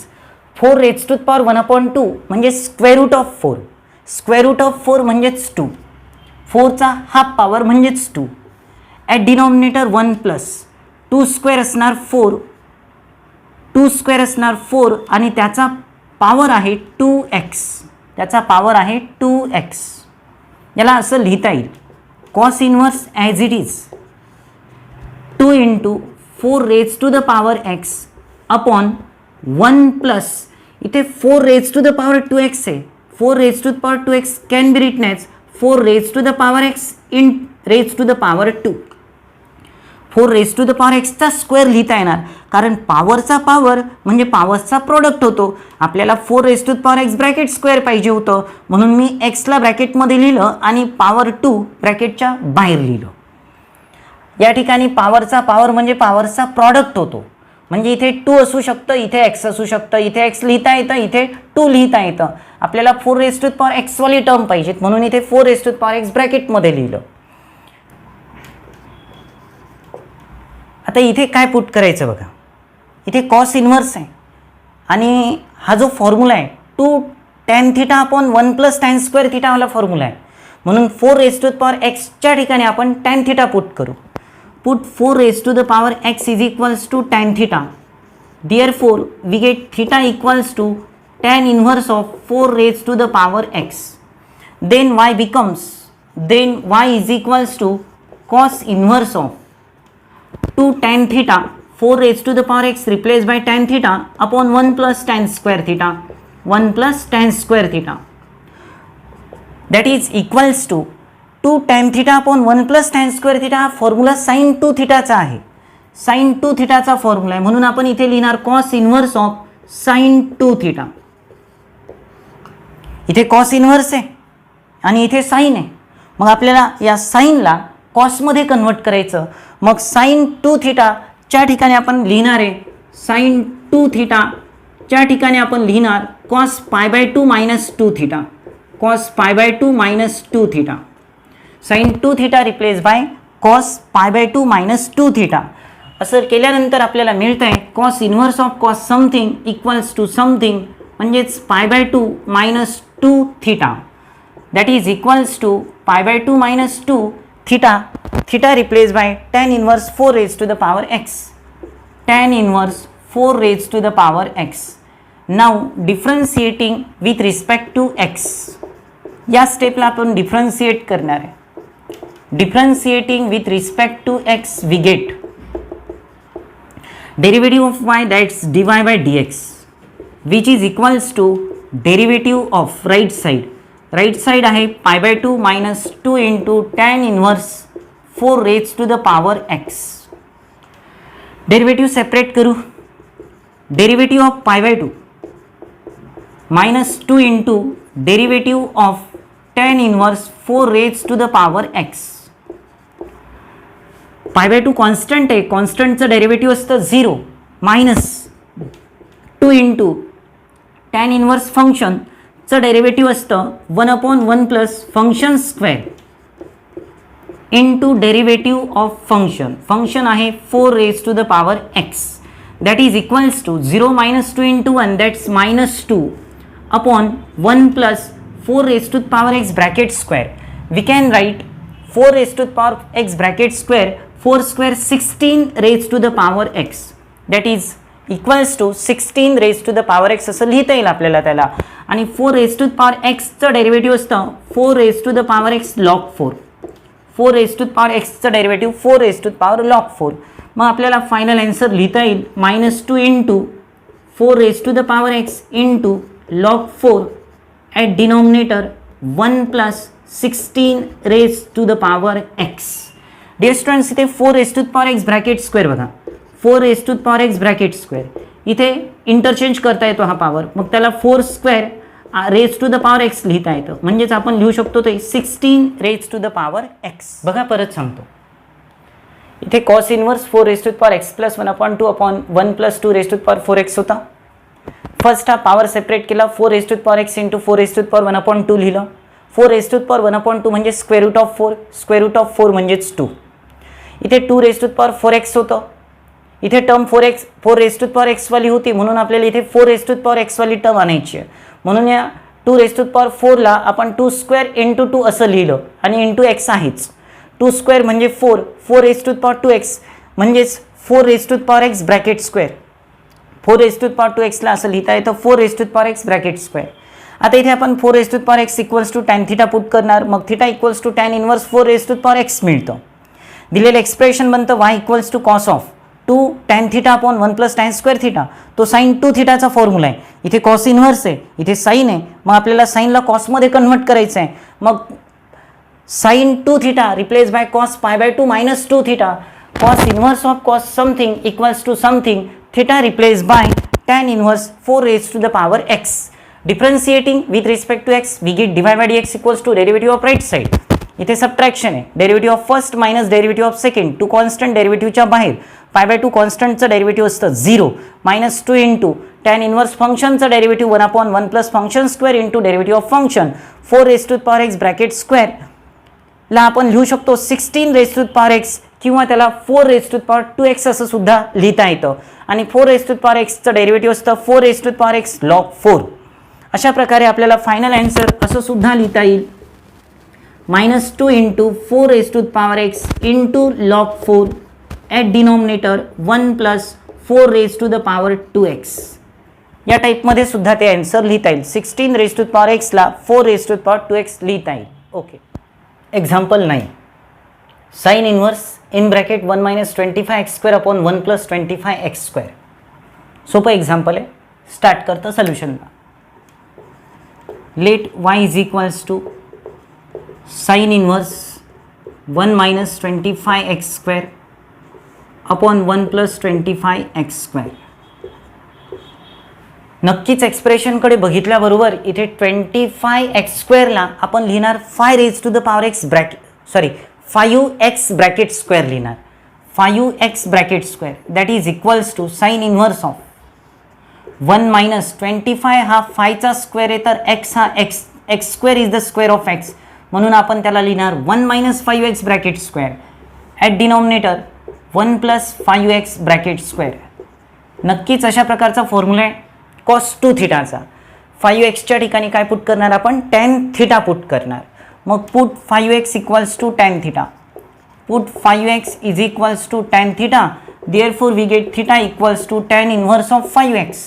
4 raise to the power 1 upon 2 म्हणजे square root of 4, square root of 4 म्हणजेच 2, 4चा half power म्हणजेच 2. At denominator 1 plus 2 square असणार 4, 2 square असणार 4, आणि त्याचा power आहे 2x, त्याचा power आहे 2x. याला असं लिहिता येईल cos inverse as it is 2 into 4 raise to the power x upon 1 plus, इथे 4 raise to the power 2x आहे, 4 raise to the power 2x can be written as 4 raise to the power x in raise to the power 2. 4 raise to the power एक्सचा square लिहिता येणार, कारण पॉवरचा power म्हणजे पॉवरचा product होतो. आपल्याला 4 raise to the power x bracket square पाहिजे होतं, म्हणून मी एक्सला ब्रॅकेटमध्ये लिहिलं आणि पॉवर 2 ब्रॅकेटच्या बाहेर लिहिलं. या ठिकाणी पॉवरचा पॉवर म्हणजे पॉवरचा प्रॉडक्ट होतो, म्हणजे इथे 2 असू शकतं, इथे x असू शकतं, इथे x लिहिता येतं, इथे 2 लिहिता येतं. आपल्याला 4 रेज टू द पॉवर एक्सवाली टर्म पाहिजेत, म्हणून इथे 4 raise to the power x ब्रॅकेटमध्ये लिहिलं. आता इथे काय पुट करायचं बघा, इथे कॉस इनवर्स आहे, आणि हा जो फॉर्म्युला आहे 2 tan theta upon 1 plus tan square theta वाला फॉर्म्युला आहे, म्हणून 4 रेज टू द पॉवर एक्सच्या ठिकाणी आपण टॅन थिटा पुट करू. Put 4 raise to the power x is equals to tan theta, therefore we get theta equals to tan inverse of 4 raise to the power x. Then y becomes, then y is equals to cos inverse of 2 tan theta 4 raised to the power x replaced by tan theta upon 1 plus tan square theta, 1 plus tan square theta, that is equals to to tan theta upon 1 plus tan square theta हा formula sine 2 थिटाचा आहे. Sine 2 थिटाचा formula आहे म्हणून आपण इथे लिहिणार cos inverse of sine 2 theta. इथे कॉस इन्व्हर्स आहे आणि इथे साइन आहे. मग आपल्याला या साइनला कॉसमध्ये कन्वर्ट करायचं. मग साइन 2 थिटाच्या ठिकाणी आपण लिहिणार आहे साइन 2 थिटाच्या ठिकाणी आपण लिहिणार cos pi by 2 minus 2 theta. Cos pi by 2 minus 2 theta. Sine 2 theta replace by cos pi by 2 minus 2 theta. असं केल्यानंतर आपल्याला मिळतं आहे cos inverse of cos something equals to something म्हणजेच pi by 2 minus 2 theta. That is equals to pi by 2 minus 2 theta. Theta replace by tan inverse 4 raise to the power x. Tan inverse 4 raise to the power x. Now differentiating with respect to x. या स्टेपला आपण differentiate करणार आहे. Differentiating with respect to x we get derivative of y that's dy by dx which is equals to derivative of right side. Right side आहे pi by 2 minus 2 into tan inverse 4 raise to the power x. Derivative separate करू. Derivative of pi by 2 minus 2 into derivative of tan inverse 4 raise to the power x. Pi by 2 constant आहे. कॉन्स्टंटचं derivative असतं 0 minus 2 into tan inverse फंक्शनचं derivative असतं 1/1 plus function square into derivative of function. Function आहे 4 raise to the power x. That is equals to 0 minus 2 into 1 that's minus 2 upon 1 plus 4 raise to the power x bracket square. We can write 4 raise to the power x bracket square 4 square 16 raise to the power x. That is equals to 16 raise to the power x असं लिहिता येईल आपल्याला त्याला. आणि 4 raise to the power एक्सचं derivative असतं 4 raise to the power x log 4. 4 raise to the power एक्सचं derivative 4 raise to the power log 4. मग आपल्याला फायनल आन्सर लिहिता येईल minus 2 into 4 raise to the power x into log 4 at denominator 1 plus 16 raise to the power x. Dear students इथे 4 raise to the power x bracket square बघा. 4 raise to the power x bracket square इथे interchange करता येतो हा power. मग त्याला 4 square raise to the power x लिहिता येतं. म्हणजेच आपण लिहू शकतो ते 16 raise to the power x. बघा परत सांगतो. इथे cos inverse 4 raise to the power x plus 1/2 upon 1 plus 2 raise to the power 4x होता. फर्स्ट हा पॉवर सेपरेट केला 4 raise to the power x into 4 raise to the power 1/2 लिहिलं. 4 raise to the power 1/2 म्हणजे square root of 4. Square root of 4 म्हणजेच 2. इथे 2 raise to the power 4x होतं. इथे term 4 raise to the power x वाली होती म्हणून आपल्याला इथे 4 raise to the power x वाली टर्म आणायची आहे. म्हणून या 2 रेज टू द पॉवर 4ला आपण 2 स्क्वेअर इंटू 2 असं लिहिलं आणि इंटू एक्स आहेच. 2 स्क्वेअर म्हणजे 4 raise to the power 2x म्हणजेच 4 raise to the power x bracket square. 4 raise to the power 2xला असं लिहिता येतं 4 raise to the power x bracket square. आता इथे आपण 4 raise to the power x equals to tan theta put करणार. मग theta equals to tan inverse 4 raise to the power x मिळतं. दिलेलं एक्सप्रेशन बनतं y equals to cos of 2 tan theta upon 1 plus tan square theta. तो sine 2 थिटाचा formula आहे. इथे cos inverse आहे इथे साइन आहे. मग आपल्याला साइनला कॉसमध्ये कन्व्हर्ट करायचं आहे. मग sine 2 theta replace by cos pi by 2 minus 2 theta. Cos inverse of cos something equals to something. Theta replace by tan inverse 4 raise to the power x. Differentiating with respect to x we get divide by dx equals to derivative of right side. इथे subtraction आहे. Derivative of first minus derivative of second. 2 constant डेरिवेटिव्हच्या बाहेर pi by 2 कॉन्स्टंटचं derivative असतं 0 minus 2 into tan inverse फंक्शनचं derivative 1/1 plus function square into derivative of function 4 raise to the power x bracket स्क्वेअरला आपण लिहू शकतो 16 raise to the power x किंवा त्याला 4 raise to the power 2x असं सुद्धा लिहिता येतं. आणि 4 रेज टू द पॉवर एक्सचं डेरिवेटिव्ह असतं 4 raise to the power x log 4. अशा प्रकारे आपल्याला फायनल आन्सर असं सुद्धा लिहिता येईल minus 2 into 4 raise to the power x into log 4 at denominator 1 plus 4 raise to the power 2x. या टाईपमध्ये सुद्धा ते आन्सर लिहिता येईल. 16 रेज टू द पॉवर एक्सला 4 raise to the power 2x लिहिता येईल. Okay. Example 9 sine inverse in bracket 1 minus 25x square upon 1 plus 25x square. सोपं एक्झाम्पल आहे. स्टार्ट करतं सोल्युशनला. Late y is equals to sine inverse 1 minus 25x square upon 1 plus 25x square. नक्कीच एक्सप्रेशनकडे बघितल्याबरोबर इथे 25x स्क्वेअरला आपण लिहिणार 5 raised to the power x bracket 5x bracket square लिहिणार 5x bracket square that is equals to sine inverse of 1 minus 25 हा 5 चा square आहे तर x हा x square is the square of x म्हणून आपण त्याला लिहिणार 1 minus 5x bracket square at denominator 1 plus 5x bracket square. नक्कीच अशा प्रकारचा फॉर्म्युला आहे cos 2 थिटाचा. 5xच्या ठिकाणी काय पुट करणार आपण tan थिटा पुट करणार. मग put 5x equals to tan theta. Put 5x is equals to tan theta. Therefore we get theta equals to tan inverse of 5x.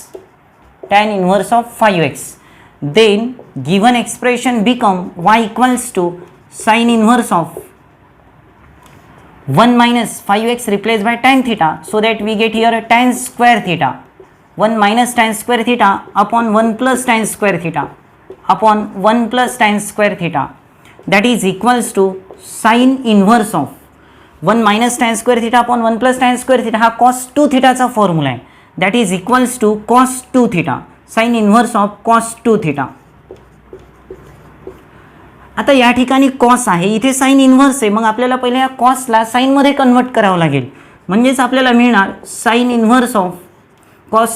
Tan inverse of 5x. Then given expression become y equals to sin inverse of 1 minus 5x replaced by tan theta, so that we get here tan square theta. 1 minus tan square theta upon 1 plus tan square theta upon 1 plus tan square theta, that is equals to sin inverse of 1 minus tan square theta upon 1 plus tan square theta हा cos 2 थिटाचा formula आहे. That is equals to cos 2 theta sine inverse of cos 2 theta. आता या ठिकाणी cos आहे, इथे sign inverse आहे, मग आपल्याला पहिले या cosला साइनमध्ये कन्वर्ट करावं लागेल. म्हणजेच आपल्याला मिळणार साइन इनव्हर्स ऑफ cos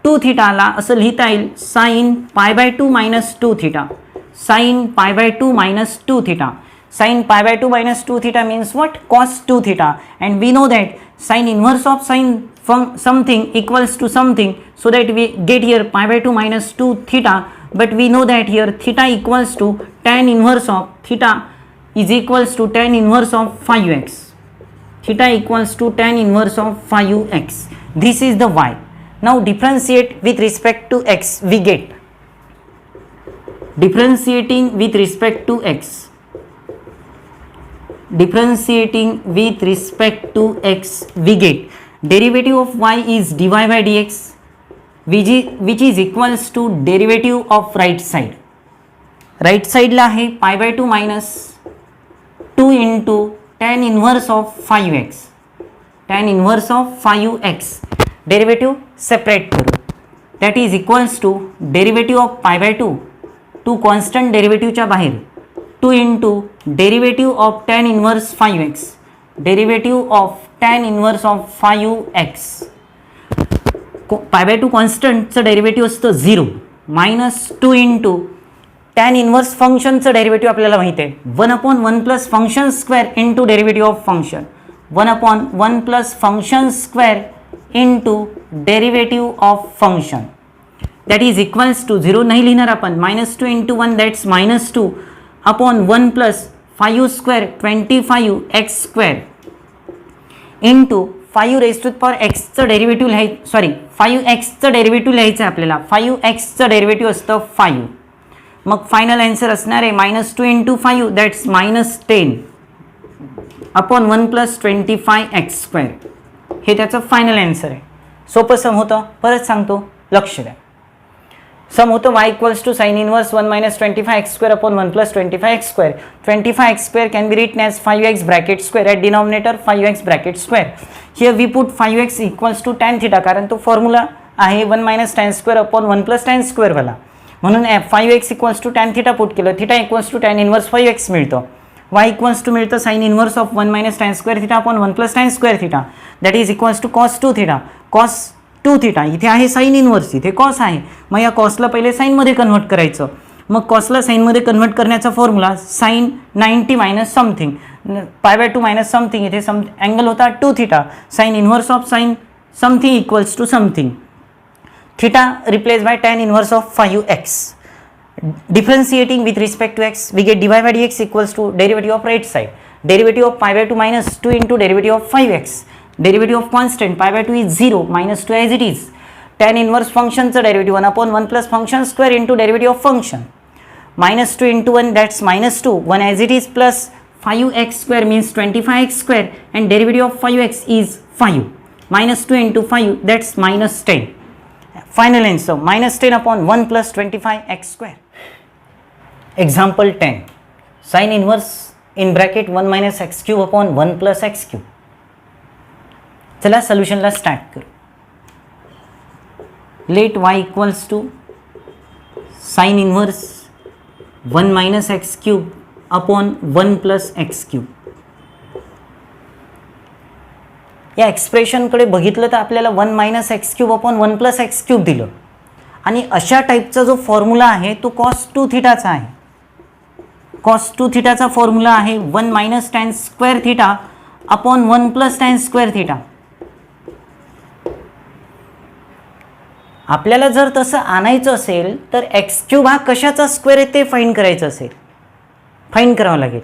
2 थिटाला असं लिहिता येईल sine pi by 2 minus 2 theta. Sine pi by 2 minus 2 theta. Sin pi by 2 minus 2 theta means what? Cos 2 theta, and we know that sin inverse of sin from something equals to something, so that we get here pi by 2 minus 2 theta, but we know that here theta equals to tan inverse of theta is equals to tan inverse of 5x. Theta equals to tan inverse of 5x. This is the y. Now differentiate with respect to x, we get differentiating with respect to x. Differentiating with respect to x, we get derivative of y is dy by dx, which is equals to derivative of right side. Right side ला आहे pi by 2 minus 2 into tan inverse of 5x. Tan inverse of 5x. Derivative separate करू. That is equals to derivative of pi by 2 to constant derivative च्या बाहेर 2 into derivative of tan inverse 5x. Derivative of tan inverse of 5x. pi by 2 कॉन्स्टंटचं derivative असतं 0 minus 2 into tan inverse फंक्शनचं derivative आपल्याला माहिती आहे 1 upon 1 plus function square into derivative of function 1 upon 1 plus function square into derivative of function that is equals to 0 नाही लिहिणार आपण minus 2 into 1 that's minus 2 upon 1 plus 5 square 25x square into 5 raise to power एक्सचं derivative लिहायचं 5xचं derivative लिहायचं आहे आपल्याला 5xचं derivative असतं 5 मग फायनल आन्सर असणार आहे minus 2 into 5 that's minus 10 upon 1 plus 25x square हे त्याचं फायनल आन्सर आहे. सोपं सम होतं परत सांगतो लक्ष द्या. सम होतं y equals to sin inverse 1 minus 25x square upon 1 plus 25x square. 25x square can be written as 5x bracket square at denominator 5x bracket square. Here we put 5x equals to tan theta कारण तो formula आहे 1 minus tan square upon 1 plus tan square वाला म्हणून 5x equals to tan theta put केलं theta equals to tan inverse 5x मिळतं. y equals to मिळतं sin inverse of 1 minus tan square theta upon 1 plus tan square theta that is equals to cos 2 theta. cos 2 theta इथे आहे sine inverse इथे cos आहे मग या कॉसला पहिले साइनमध्ये convert करायचं मग कॉसला साइनमध्ये कन्वर्ट करण्याचा फॉर्म्युला साइन 90 minus something pi by 2 minus something इथे अँगल होता 2 theta sine inverse of sine something equals to something theta replace by tan inverse of 5x. Differentiating with respect to x we get dy by dx equals to derivative of right side derivative of pi by 2 minus 2 into derivative of 5x. Derivative of constant pi by 2 is 0 minus 2 as it is. Tan inverse functionचं derivative 1 upon 1 plus function square into derivative of function. Minus 2 into 1 that's minus 2. 1 as it is plus 5x square means 25x square and derivative of 5x is 5. Minus 2 into 5 that's minus 10. Final answer minus 10 upon 1 plus 25x square. Example 10. Sin inverse in bracket 1 minus x cube upon 1 plus x cube. चला सोल्युशनला start करू. Let y equals to sine inverse 1 minus x cube upon 1 plus x cube. या एक्सप्रेशनकडे बघितलं तर आपल्याला 1 minus x cube upon 1 plus x cube दिलं आणि अशा टाईपचा जो फॉर्म्युला आहे तो कॉस 2 थिटाचा आहे. कॉस 2 थिटाचा फॉर्म्युला आहे 1 minus tan square theta upon 1 plus tan square theta. आपल्याला जर तसं आणायचं असेल तर एक्स क्यूब हा कशाचा स्क्वेअर आहे ते फाइंड करायचं असेल, फाइंड करावं लागेल.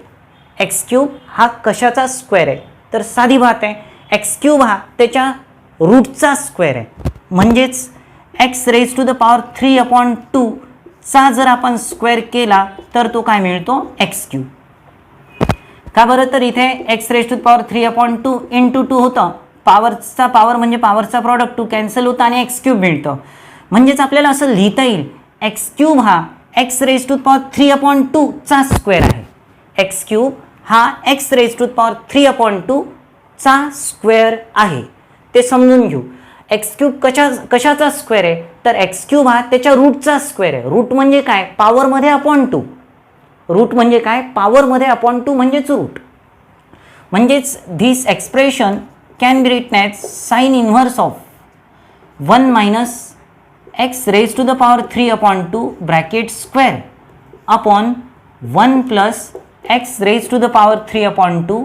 एक्स क्यूब हा कशाचा स्क्वेअर आहे तर साधी बात आहे, एक्स क्यूब हा त्याच्या रूटचा स्क्वेअर आहे. म्हणजेच x raise to the power 3 upon 2 चा जर आपण स्क्वेअर केला तर तो काय मिळतो एक्स क्यूब. का बरं तर इथे x raise to the power 3 upon 2 into 2 होतं, पॉवरचा पॉवर म्हणजे पॉवरचा प्रॉडक्ट 2 कॅन्सल होतं आणि एक्स क्यूब मिळतं. म्हणजेच आपल्याला असं लिहिता येईल एक्स क्यूब हा x raise to the power 3 upon 2 चा स्क्वेअर आहे. एक्स क्यूब हा x raise to the power 3 upon 2 चा स्क्वेअर आहे ते समजून घेऊ. एक्स क्यूब कशाचा स्क्वेअर आहे तर एक्स क्यूब हा त्याच्या रूटचा स्क्वेअर आहे. रूट म्हणजे काय, पॉवरमध्ये अपॉन 2. रूट म्हणजे काय, पॉवरमध्ये अपॉन 2 म्हणजेच रूट. म्हणजेच this expression can be written as sine inverse of 1 minus x raise to the power 3 upon 2 bracket square upon 1 plus x raise to the power 3 upon 2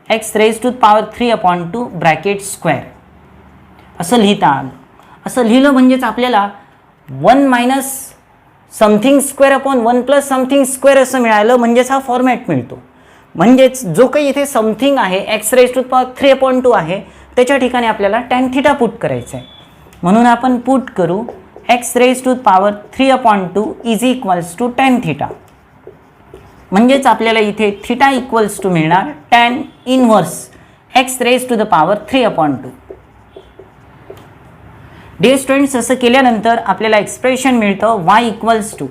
x raise to the power 3 upon 2 bracket square असं लिहिता आलं. असं लिहिलं म्हणजेच आपल्याला 1 minus something square upon 1 plus something square असं मिळालं. म्हणजेच हा फॉर्मॅट मिळतो. म्हणजेच जो काही इथे समथिंग आहे x raise to the power 3 upon 2 आहे त्याच्या ठिकाणी आपल्याला टॅन थिटा पुट करायचं आहे. म्हणून आपण पुट करू x raise to the power 3 upon 2 is equals to tan theta. म्हणजेच आपल्याला इथे थिटा इक्वल्स टू मिळणार tan inverse x raise to the power 3 upon 2. Dear students, असं केल्यानंतर आपल्याला एक्सप्रेशन मिळतं y equals to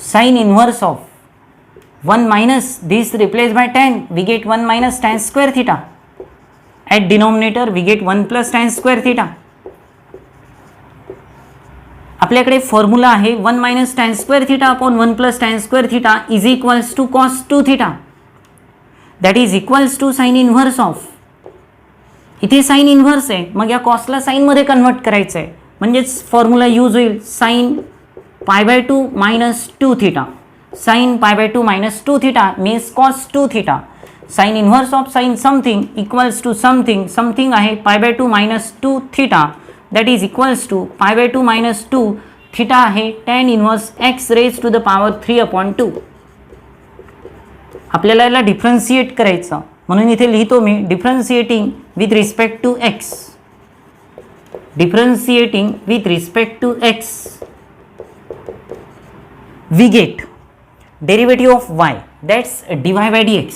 sine inverse of 1 minus this replace by tan we get 1 minus tan square theta. At denominator we get 1 plus tan square theta. आपल्याकडे formula आहे 1 minus tan square theta upon 1 plus tan square theta is equals to cos 2 theta. That is equals to sine inverse of, इथे sine inverse आहे मग या कॉसला साईनमध्ये convert करायचं आहे. म्हणजेच फॉर्म्युला यूज होईल sine pi by 2 minus 2 theta. Sine pi by 2 minus 2 theta means cos 2 theta. Sine inverse of sine something equals to something, something आहे pi by 2 minus 2 theta that is equals to pi by 2 minus 2 theta आहे tan inverse x raise to the power 3 upon 2. आपल्याला याला differentiate करायचं म्हणून इथे लिहितो मी differentiating with respect to x. Differentiating with respect to x we get derivative of y that's dy by dx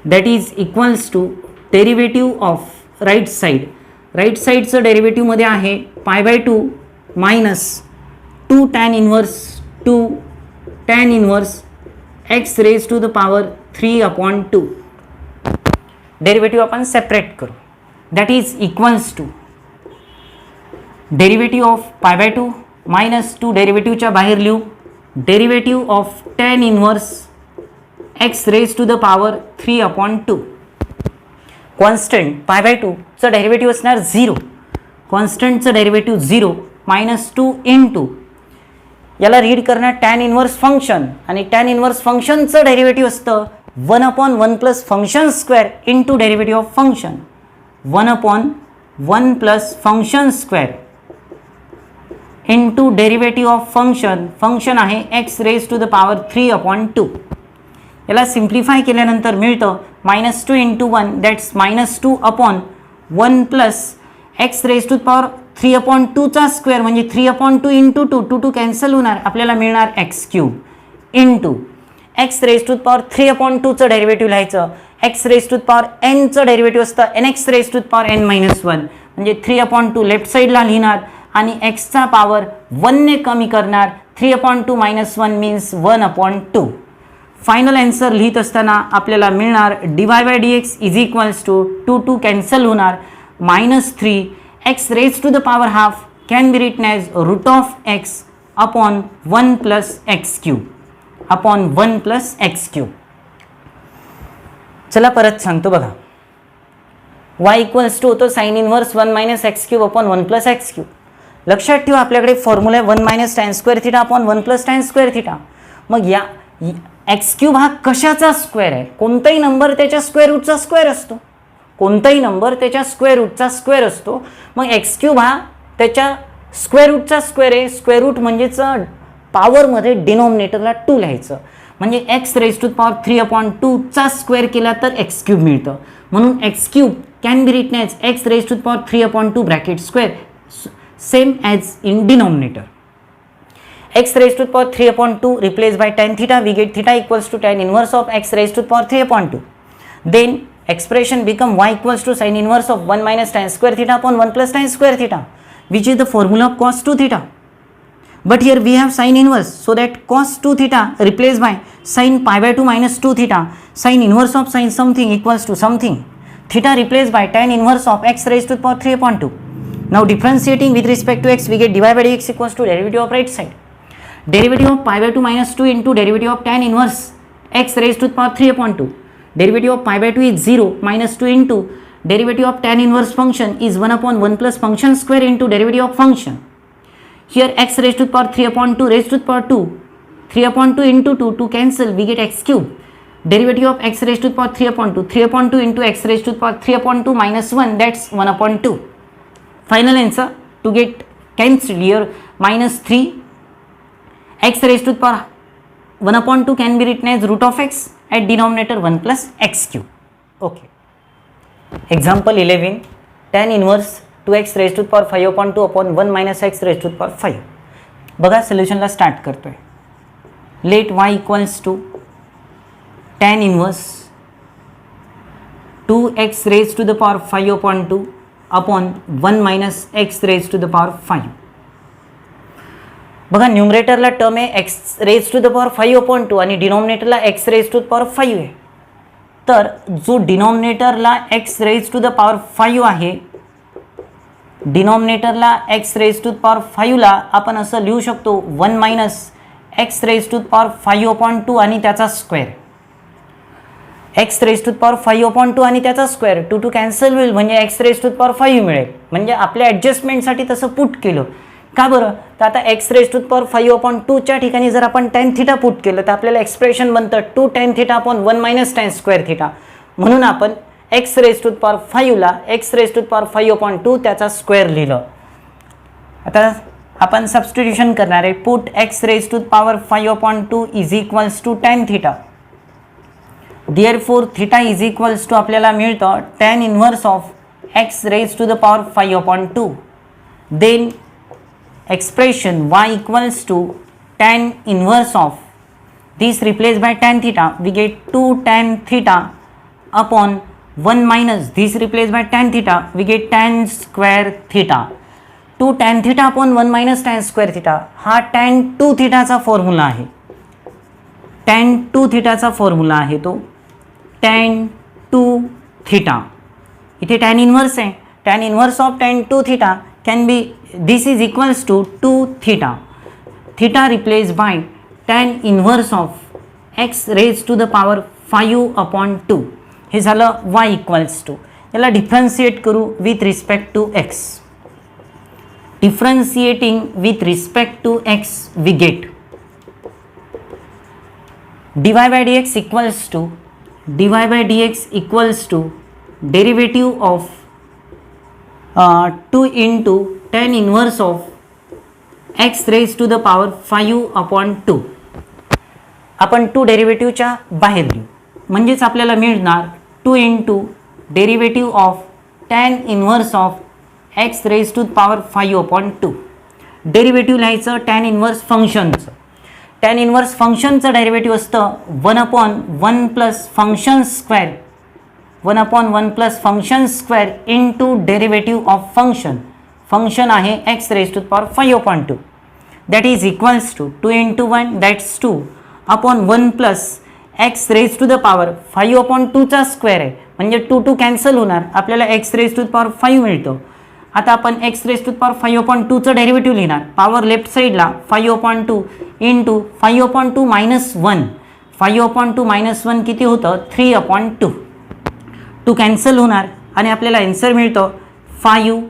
that is equals to derivative of right side. Right साईडचं डेरिव्हेटिव्हमध्ये आहे pi by 2 minus 2 tan inverse x raise to the power 3 upon 2. Derivative आपण separate करू. That is equals to derivative of pi by 2 minus 2 डेरिव्हेटिव्हच्या बाहेर लिहू derivative of tan inverse x raise to the power 3 upon 2. Constant pi by 2 चं derivative असणार 0. कॉन्स्टंटचं derivative 0 minus 2 into याला read करणार टॅन इन्व्हर्स फंक्शन आणि टॅन इन्व्हर्स फंक्शनचं डेरिव्हेटिव्ह असतं 1 upon 1 plus function square into derivative of function. 1 upon 1 plus function square into derivative of function. Function आहे x raise to the power 3 upon 2. याला simplify केल्यानंतर मिळतं minus 2 into 1 that's minus 2 upon 1 plus x raise to the power 3 upon 2चा square म्हणजे 3 upon 2 into 2 cancel होणार. आपल्याला मिळणार x cube into x raise to the power 3 upon 2चं derivative लिहायचं. X raise to the power एनचं derivative असतं n x raise to the power n minus 1 म्हणजे 3 अपॉन 2 लेफ्ट साईडला लिहिणार आणि एक्सचा पॉवर 1ने कमी करणार. 3 upon 2 minus 1 means 1 upon 2. Final answer लिहित असताना आपल्याला मिळणार dy by dx is equals to 2 cancel होणार -3 x raise to the power half can be written as root of x upon 1 plus x cube upon 1 plus x cube. चला परत सांगतो बघा. y equals to होतो sine inverse 1 minus x cube upon 1 plus x cube. लक्षात ठेवा आपल्याकडे formula आहे 1 minus tan square theta upon 1 plus tan square theta. मग या एक्स क्यूब हा कशाचा स्क्वेअर आहे? कोणताही नंबर त्याच्या स्क्वेअर रूटचा स्क्वेअर असतो. कोणताही नंबर त्याच्या स्क्वेअर रूटचा स्क्वेअर असतो. मग एक्स क्यूब हा त्याच्या स्क्वेअर रूटचा स्क्वेअर आहे. स्क्वेअर रूट म्हणजेच पॉवरमध्ये डिनॉमिनेटरला 2 लिहायचं. म्हणजे x raise to power 3 upon 2 चा स्क्वेअर केला तर एक्स क्यूब मिळतं. म्हणून x cube can be written as x raise to power 3 upon 2 bracket square same as in denominator. x raised to the power 3 upon 2 replaced by tan theta, we get theta equals to tan inverse of x raised to the power 3 upon 2. Then expression become y equals to sin inverse of 1 minus tan square theta upon 1 plus tan square theta, which is the formula of cos 2 theta. But here we have sin inverse, so that cos 2 theta replaced by sin pi by 2 minus 2 theta, sin inverse of sin something equals to something. Theta replaced by tan inverse of x raised to the power 3 upon 2. Now differentiating with respect to x, we get dy by dx equals to derivative of right side. Derivative of pi by 2 minus 2 into derivative of tan inverse x raised to the power 3 upon 2. Derivative of pi by 2 is 0 minus 2 into derivative of tan inverse function is 1 upon 1 plus function square into derivative of function. Here x raised to the power 3 upon 2 raised to the power 2. 3 upon 2 into 2 cancel, we get x cube. Derivative of x raised to the power 3 upon 2. 3 upon 2 into x raised to the power 3 upon 2 minus 1, that's 1 upon 2. Final answer to get cancelled here minus 3. X raised to the power 1 upon 2 can be written as root of x at denominator 1 plus x cube. Okay. Example 11, tan inverse 2x raised to the power 5 upon 2 upon 1 minus x raised to the power 5. बघा सोल्युशनला start करतोय. Let y equals to tan inverse 2x raised to the power 5 upon 2 upon 1 minus x raised to the power 5. बघा न्यूमरेटरला term आहे x raise to the power 5 upon 2 आणि डिनॉमिनेटरला x raise to the power 5 आहे. तर जो डिनॉमिनेटरला x raise to the power 5 आहे, डिनॉमिनेटरला x raise to the power 5 ला आपण असं लिहू शकतो 1 minus x raise to the power 5 upon 2 आणि त्याचा square. X raise to the power 5 upon 2 आणि त्याचा स्क्वेअर 2 कॅन्सल होईल म्हणजे x raise to the power 5 मिळेल. म्हणजे आपल्या ॲडजस्टमेंटसाठी तसं पुट केलं. का बरं? तर आता x raise to the power 5 upon 2 च्या ठिकाणी जर आपण टॅन थिटा पुट केलं तर आपल्याला एक्सप्रेशन बनतं 2 tan theta upon 1 minus tan square theta. म्हणून आपण x raise to the power 5 ला x raise to the power 5 upon 2 त्याचा स्क्वेअर लिहिलं. आता आपण सबस्टिट्यूशन करणार आहे. Put x raise to the power 5 upon 2 is equals to tan theta. Therefore theta is equals to आपल्याला मिळतं tan inverse of x raise to the power 5 upon 2. Then expression y equals to tan inverse of this replaced by tan theta, we get 2 tan theta upon 1 minus this replaced by tan theta, we get tan square theta. 2 tan theta upon 1 minus tan square theta हा tan 2 theta चा formula आहे. tan 2 theta चा formula आहे तो tan 2 theta. इथे tan inverse आहे. tan inverse of tan 2 theta can be, this is equals to 2 theta. Theta replaced by tan inverse of x raised to the power 5 upon 2. हे झालं y equals to. याला differentiate करू with respect to x. Differentiating with respect to x, we get dy by dx equals to derivative of 2 into tan inverse of x raised to the power 5 upon 2. आपण 2 डेरिव्हेटिव्हच्या बाहेर घेऊ म्हणजेच आपल्याला मिळणार 2 into derivative of tan inverse of x raised to the power 5 upon 2. Derivative लिहायचं tan inverse फंक्शनचं. tan inverse फंक्शनचं डेरिव्हेटिव्ह असतं 1 upon 1 plus function square 1 upon 1 plus function square into derivative of function. Function आहे x raised to the power 5 upon 2. That is equals to 2 into 1, that's 2 upon 1 plus x raise to the power 5/2चा square आहे, म्हणजे 2 cancel होणार, आपल्याला x raise to the power 5 मिळतो. आता आपण x raise to the power 5/2चं derivative लिहिणार. पॉवर लेफ्ट साईडला 5/2 इंटू 5/2 मायनस 1. 5/2 मायनस 1 किती होतं? 3/2. 2 कॅन्सल होणार आणि आपल्याला आन्सर मिळतं 5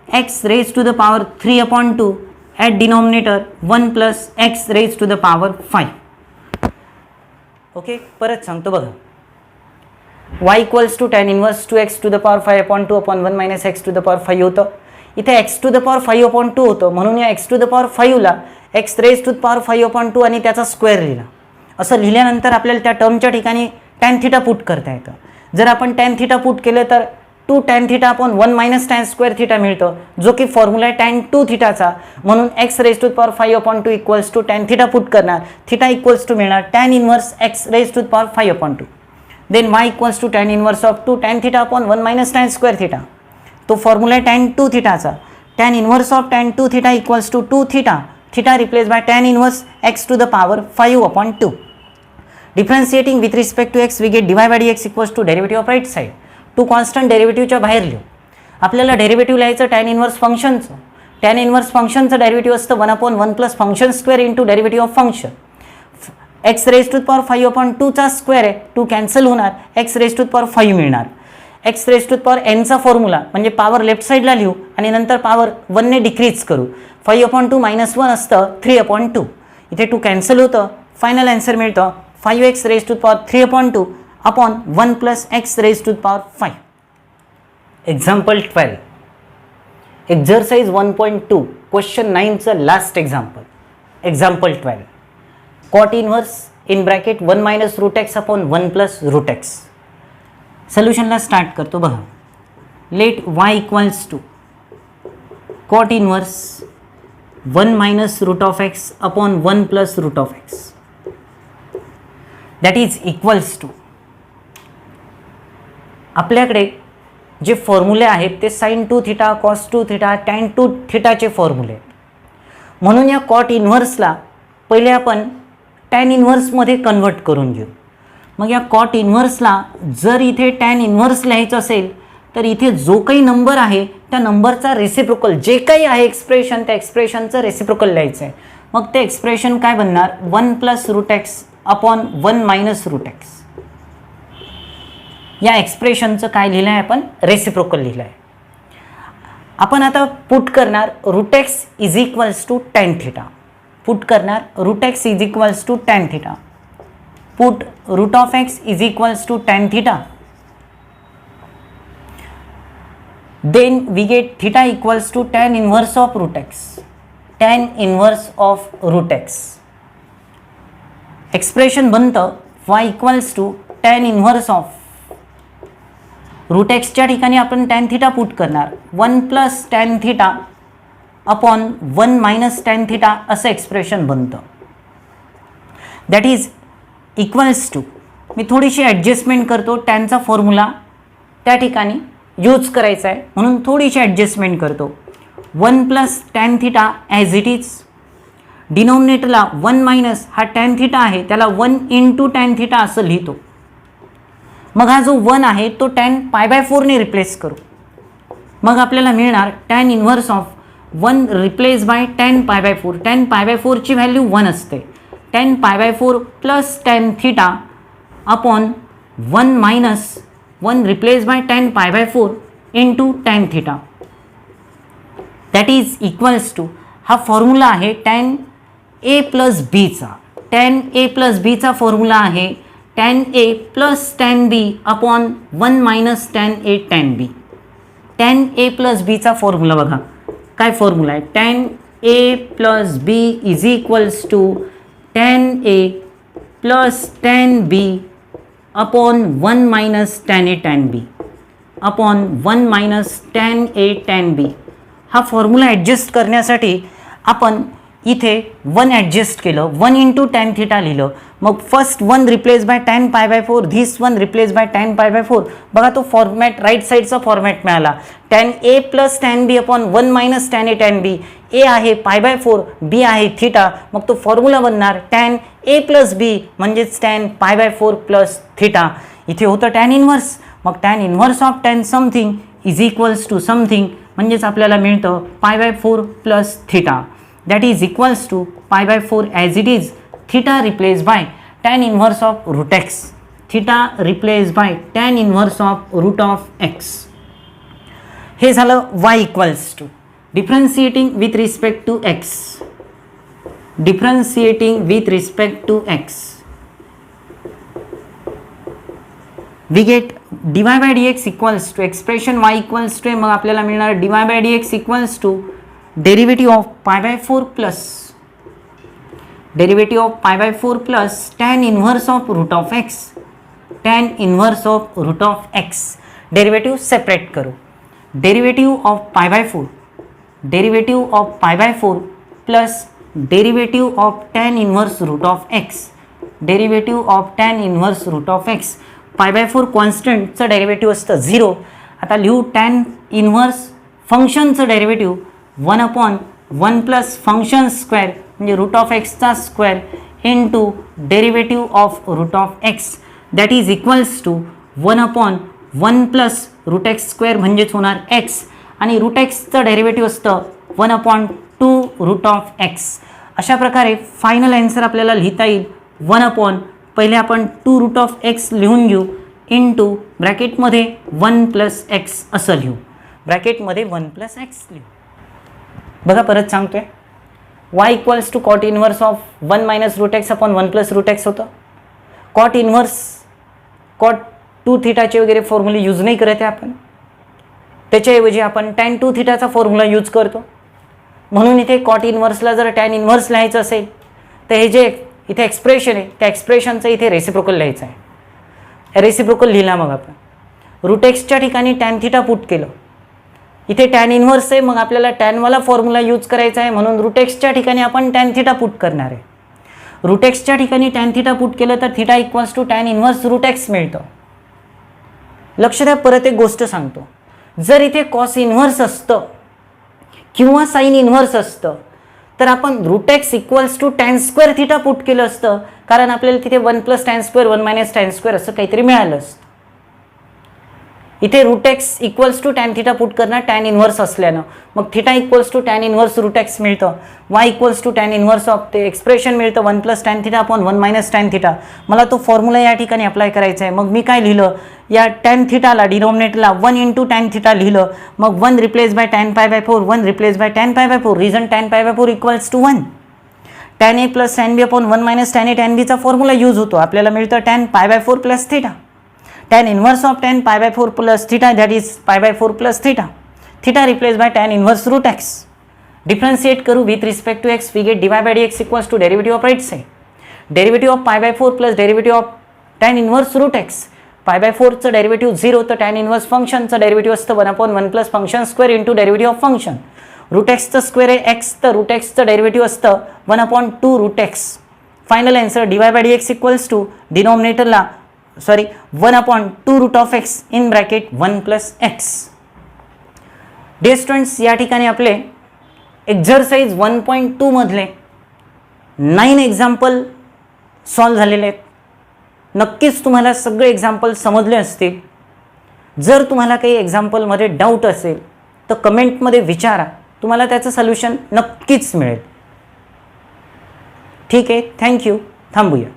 x raise to the power 3/2 at denominator 1 plus x raise to the power 5. Okay, परत सांगतो बघा. y equals to tan inverse 2x to the power 5/2 upon 1 minus x to the power 5 होतं. इथे x to the power 5/2 होतं, म्हणून या x to the power 5ला x raise to the power 5/2 आणि त्याचा स्क्वेअर लिहिला. असं लिहिल्यानंतर आपल्याला त्या टर्मच्या ठिकाणी tan थिटा पुट करता येतं. जर आपण tan थिटा पुट केलं तर 2 tan theta upon 1 minus tan square theta मिळतं, जो की फॉर्म्युला आहे tan 2 थिटाचा. म्हणून x raise to the power 5/2 equals to tan theta put करणार, थिटा इक्वल्स टू मिळणार tan inverse x raise to the power 5/2. Then y equals to tan inverse of 2 tan theta upon 1 minus tan square theta. तो formula आहे tan 2 थिटाचा. tan inverse of tan 2 theta equals to 2 theta. Theta replace by tan inverse x to the power 5/2. Differentiating with respect to x we get dy by dx equals to derivative of right side. Two constant डेरिव्हेटिव्हच्या बाहेर लिहू. आपल्याला derivative लिहायचं tan inverse फंक्शनचं. tan inverse फंक्शनचं derivative असतं 1/1 plus function square into derivative of function. X raise to the power 5/2चा square आहे, 2 कॅन्सल होणार, x raise to the power 5 मिळणार. X raise to the power एनचा फॉर्म्युला म्हणजे पॉवर लेफ्ट साईडला लिहू आणि नंतर पॉवर 1ने डिक्रीज करू. 5/2 मायनस 1 असतं 3/2. इथे 2 कॅन्सल होतं, फायनल आन्सर मिळतं 5x raise to the power 3/2 upon 1 plus x raise to the power 5. Example 12. Exercise 1.2 question 9चं last example. Example 12. Cot inverse in bracket 1 minus root x upon 1 plus root x. सोल्युशनला start करतो बघा. Let y equals to cot inverse 1 minus root of x upon 1 plus root of x that is equals to. आपल्याकडे जे फॉर्म्युले आहेत ते sine 2 theta, cos 2 theta, tan 2 थिटाचे फॉर्म्युले आहेत. म्हणून या कॉट इनव्हर्सला पहिले आपण टॅन इनव्हर्समध्ये कन्वर्ट करून घेऊ. मग या कॉट इनव्हर्सला जर इथे टॅन इनव्हर्स लिहायचं असेल तर इथे जो काही नंबर आहे त्या नंबरचा रेसिप्रोकल, जे काही आहे एक्सप्रेशन, त्या एक्सप्रेशनचं रेसिप्रोकल लिहायचं आहे. मग ते एक्सप्रेशन काय बनणार? 1 plus root x upon 1 minus root x. या एक्सप्रेशनचं काय लिहिलं आहे आपण? रेसिप्रोकल लिहिलं आहे. आपण आता पुट करणार root x is equals to tan theta. Put करणार root x is equals to tan theta. Put root of x is equals to tan theta. Then we get theta equals to tan inverse of root x. Tan inverse of root x. Expression बनतं y equals to tan inverse of root एक्सच्या ठिकाणी आपण tan theta put करणार 1 plus tan theta upon 1 minus tan theta असं expression बनतं. That is equals to, मी थोडीशी adjustment करतो, टॅनचा formula त्या ठिकाणी यूज करायचा आहे म्हणून थोडीशी ॲडजस्टमेंट करतो. 1 plus tan theta as it is. डिनॉमिनेटरला 1 मायनस हा टॅन थिटा आहे त्याला 1 इंटू टॅन थिटा असं लिहितो. मग हा जो 1 आहे तो टॅन π/4ने रिप्लेस करू. मग आपल्याला मिळणार tan inverse of 1 replace by tan π/4. Tan π/4ची व्हॅल्यू 1 असते. Tan π/4 plus tan theta upon 1 minus 1 replace by tan π/4 into tan theta. That is equals to, हा फॉर्म्युला आहे टॅन ए प्लस बीचा. टॅन ए प्लस बीचा formula आहे tan A plus tan B upon 1 minus tan A tan B. Tan A plus बीचा formula बघा काय formula आहे? Tan A plus B is equals to tan A plus tan B upon 1 minus tan A tan B upon 1 minus tan A tan B. हा formula adjust करण्यासाठी आपण इथे 1 adjust केलं, 1 into tan theta लिहिलं. मग first 1 replace by tan π/4, this 1 replace by tan π/4. बघा तो format right साईडचा फॉर्मॅट मिळाला. Tan A plus tan B upon 1 minus tan A tan B. A आहे π/4, बी आहे थिटा. मग तो फॉर्म्युला बनणार टॅन ए प्लस बी म्हणजेच tan pi by 4 plus theta. इथे होतं टॅन इन्व्हर्स, मग tan inverse of tan something is equals to something म्हणजेच आपल्याला मिळतं pi by 4 plus theta. That is equals to pi by 4 as it is theta replace by tan inverse of root x. Theta replace by tan inverse of root of x. हे झालं y equals to differentiating with respect to x. Differentiating with respect to x we get dy by dx equals to expression y equals to मग आपल्याला मिळणार dy by dx equals to derivative of pi by 4 plus derivative of pi by 4 plus tan inverse of root of x. tan inverse of root of x derivative separate करो. derivative of pi by 4 derivative of pi by 4 plus derivative of tan inverse root of x derivative of tan inverse root of x. Pi by 4 कॉन्स्टंटचं derivative असतं 0. आता लिहू tan inverse फंक्शनचं derivative 1/1 plus function square म्हणजे root of एक्सचा square into derivative of root of x that is equals to 1/1 plus root x square म्हणजेच होणार x आणि रूट एक्सचं डेरिव्हेटिव्ह असतं 1/2 रूट ऑफ एक्स. अशा प्रकारे फायनल आन्सर आपल्याला लिहिता येईल 1/, पहिले आपण 2 रूट ऑफ एक्स लिहून घेऊ इंटू ब्रॅकेटमध्ये 1 प्लस एक्स असं लिहू. ब्रॅकेटमध्ये 1 प्लस एक्स लिहू. बघा परत सांगतोय y equals to cot inverse of 1 minus root x upon 1 plus root x होतं. कॉट इन्व्हर्स कॉट 2 थिटाचे वगैरे फॉर्म्युले यूज नाही करत आहे आपण, त्याच्याऐवजी आपण टॅन 2 थिटाचा फॉर्म्युला यूज करतो. म्हणून इथे कॉट इन्व्हर्सला जर टॅन इन्व्हर्स लिहायचं असेल तर हे जे इथे एक्सप्रेशन आहे त्या एक्सप्रेशनचं इथे रेसिप्रोकल लिहायचं आहे. रेसिप्रोकल लिहिला मग आपण रूट एक्सच्या ठिकाणी टॅन थिटा पुट केलं. इथे टॅन इन्व्हर्स आहे मग आपल्याला टॅनवाला फॉर्म्युला यूज करायचा आहे म्हणून रूट एक्सच्या ठिकाणी आपण टॅन थिटा पुट करणार आहे. रूट एक्सच्या ठिकाणी टॅन थिटा पुट केलं तर theta equals to tan inverse root x मिळतं. लक्ष द्या, परत एक गोष्ट सांगतो, जर इथे कॉस इन्व्हर्स असतं किंवा साईन इन्व्हर्स असतं तर आपण root x equals to tan square theta put केलं असतं, कारण आपल्याला तिथे 1 plus tan square 1 minus tan square असं काहीतरी मिळालं असतं. इथे root x equals to tan theta put करणं टॅन इन्व्हर्स असल्यानं मग theta equals to tan inverse root x मिळतं. Y equals to tan inverse of ते एक्सप्रेशन मिळतं 1 plus tan theta upon 1 minus tan theta. मला तो फॉर्म्युला या ठिकाणी अप्लाय करायचा आहे. मग मी काय लिहिलं, या टॅन थिटाला डिनॉमिनेटरला 1 इंटू टॅन थिटा लिहिलं. मग 1 replace by tan pi by 4 1 replace by tan pi by 4. Reason tan pi by 4 equals to 1. Tan A plus tan B upon 1 minus tan A tan बीचा फॉर्म्युला यूज होतो. आपल्याला मिळतं tan pi by 4 plus theta. tan inverse of tan pi by 4 plus theta that is pi by 4 plus theta. Theta replaced by tan inverse root x. Differentiate करू with respect to x we get dy by dx equals to derivative of right side. Derivative of pi by 4 plus derivative of tan inverse root x. Pi by 4 चं derivative 0 तर tan inverse function चं derivative असतं 1/1 plus function square into derivative of function. root x चं square आहे x तर root x चं derivative असतं 1/2 root x. Final answer dy by dx equals to denominator ला 1/2 root of x in bracket 1 plus x. Dear students, या ठिकाणी आपले exercise 1.2 मधले 9 एक्झाम्पल सॉल्व झालेले आहेत. नक्कीच तुम्हाला सगळे एक्झाम्पल समजले असतील. जर तुम्हाला काही एक्झाम्पलमध्ये डाऊट असेल तर कमेंटमध्ये विचारा, तुम्हाला त्याचं सोल्युशन नक्कीच मिळेल. ठीक आहे, थँक्यू. थांबूया.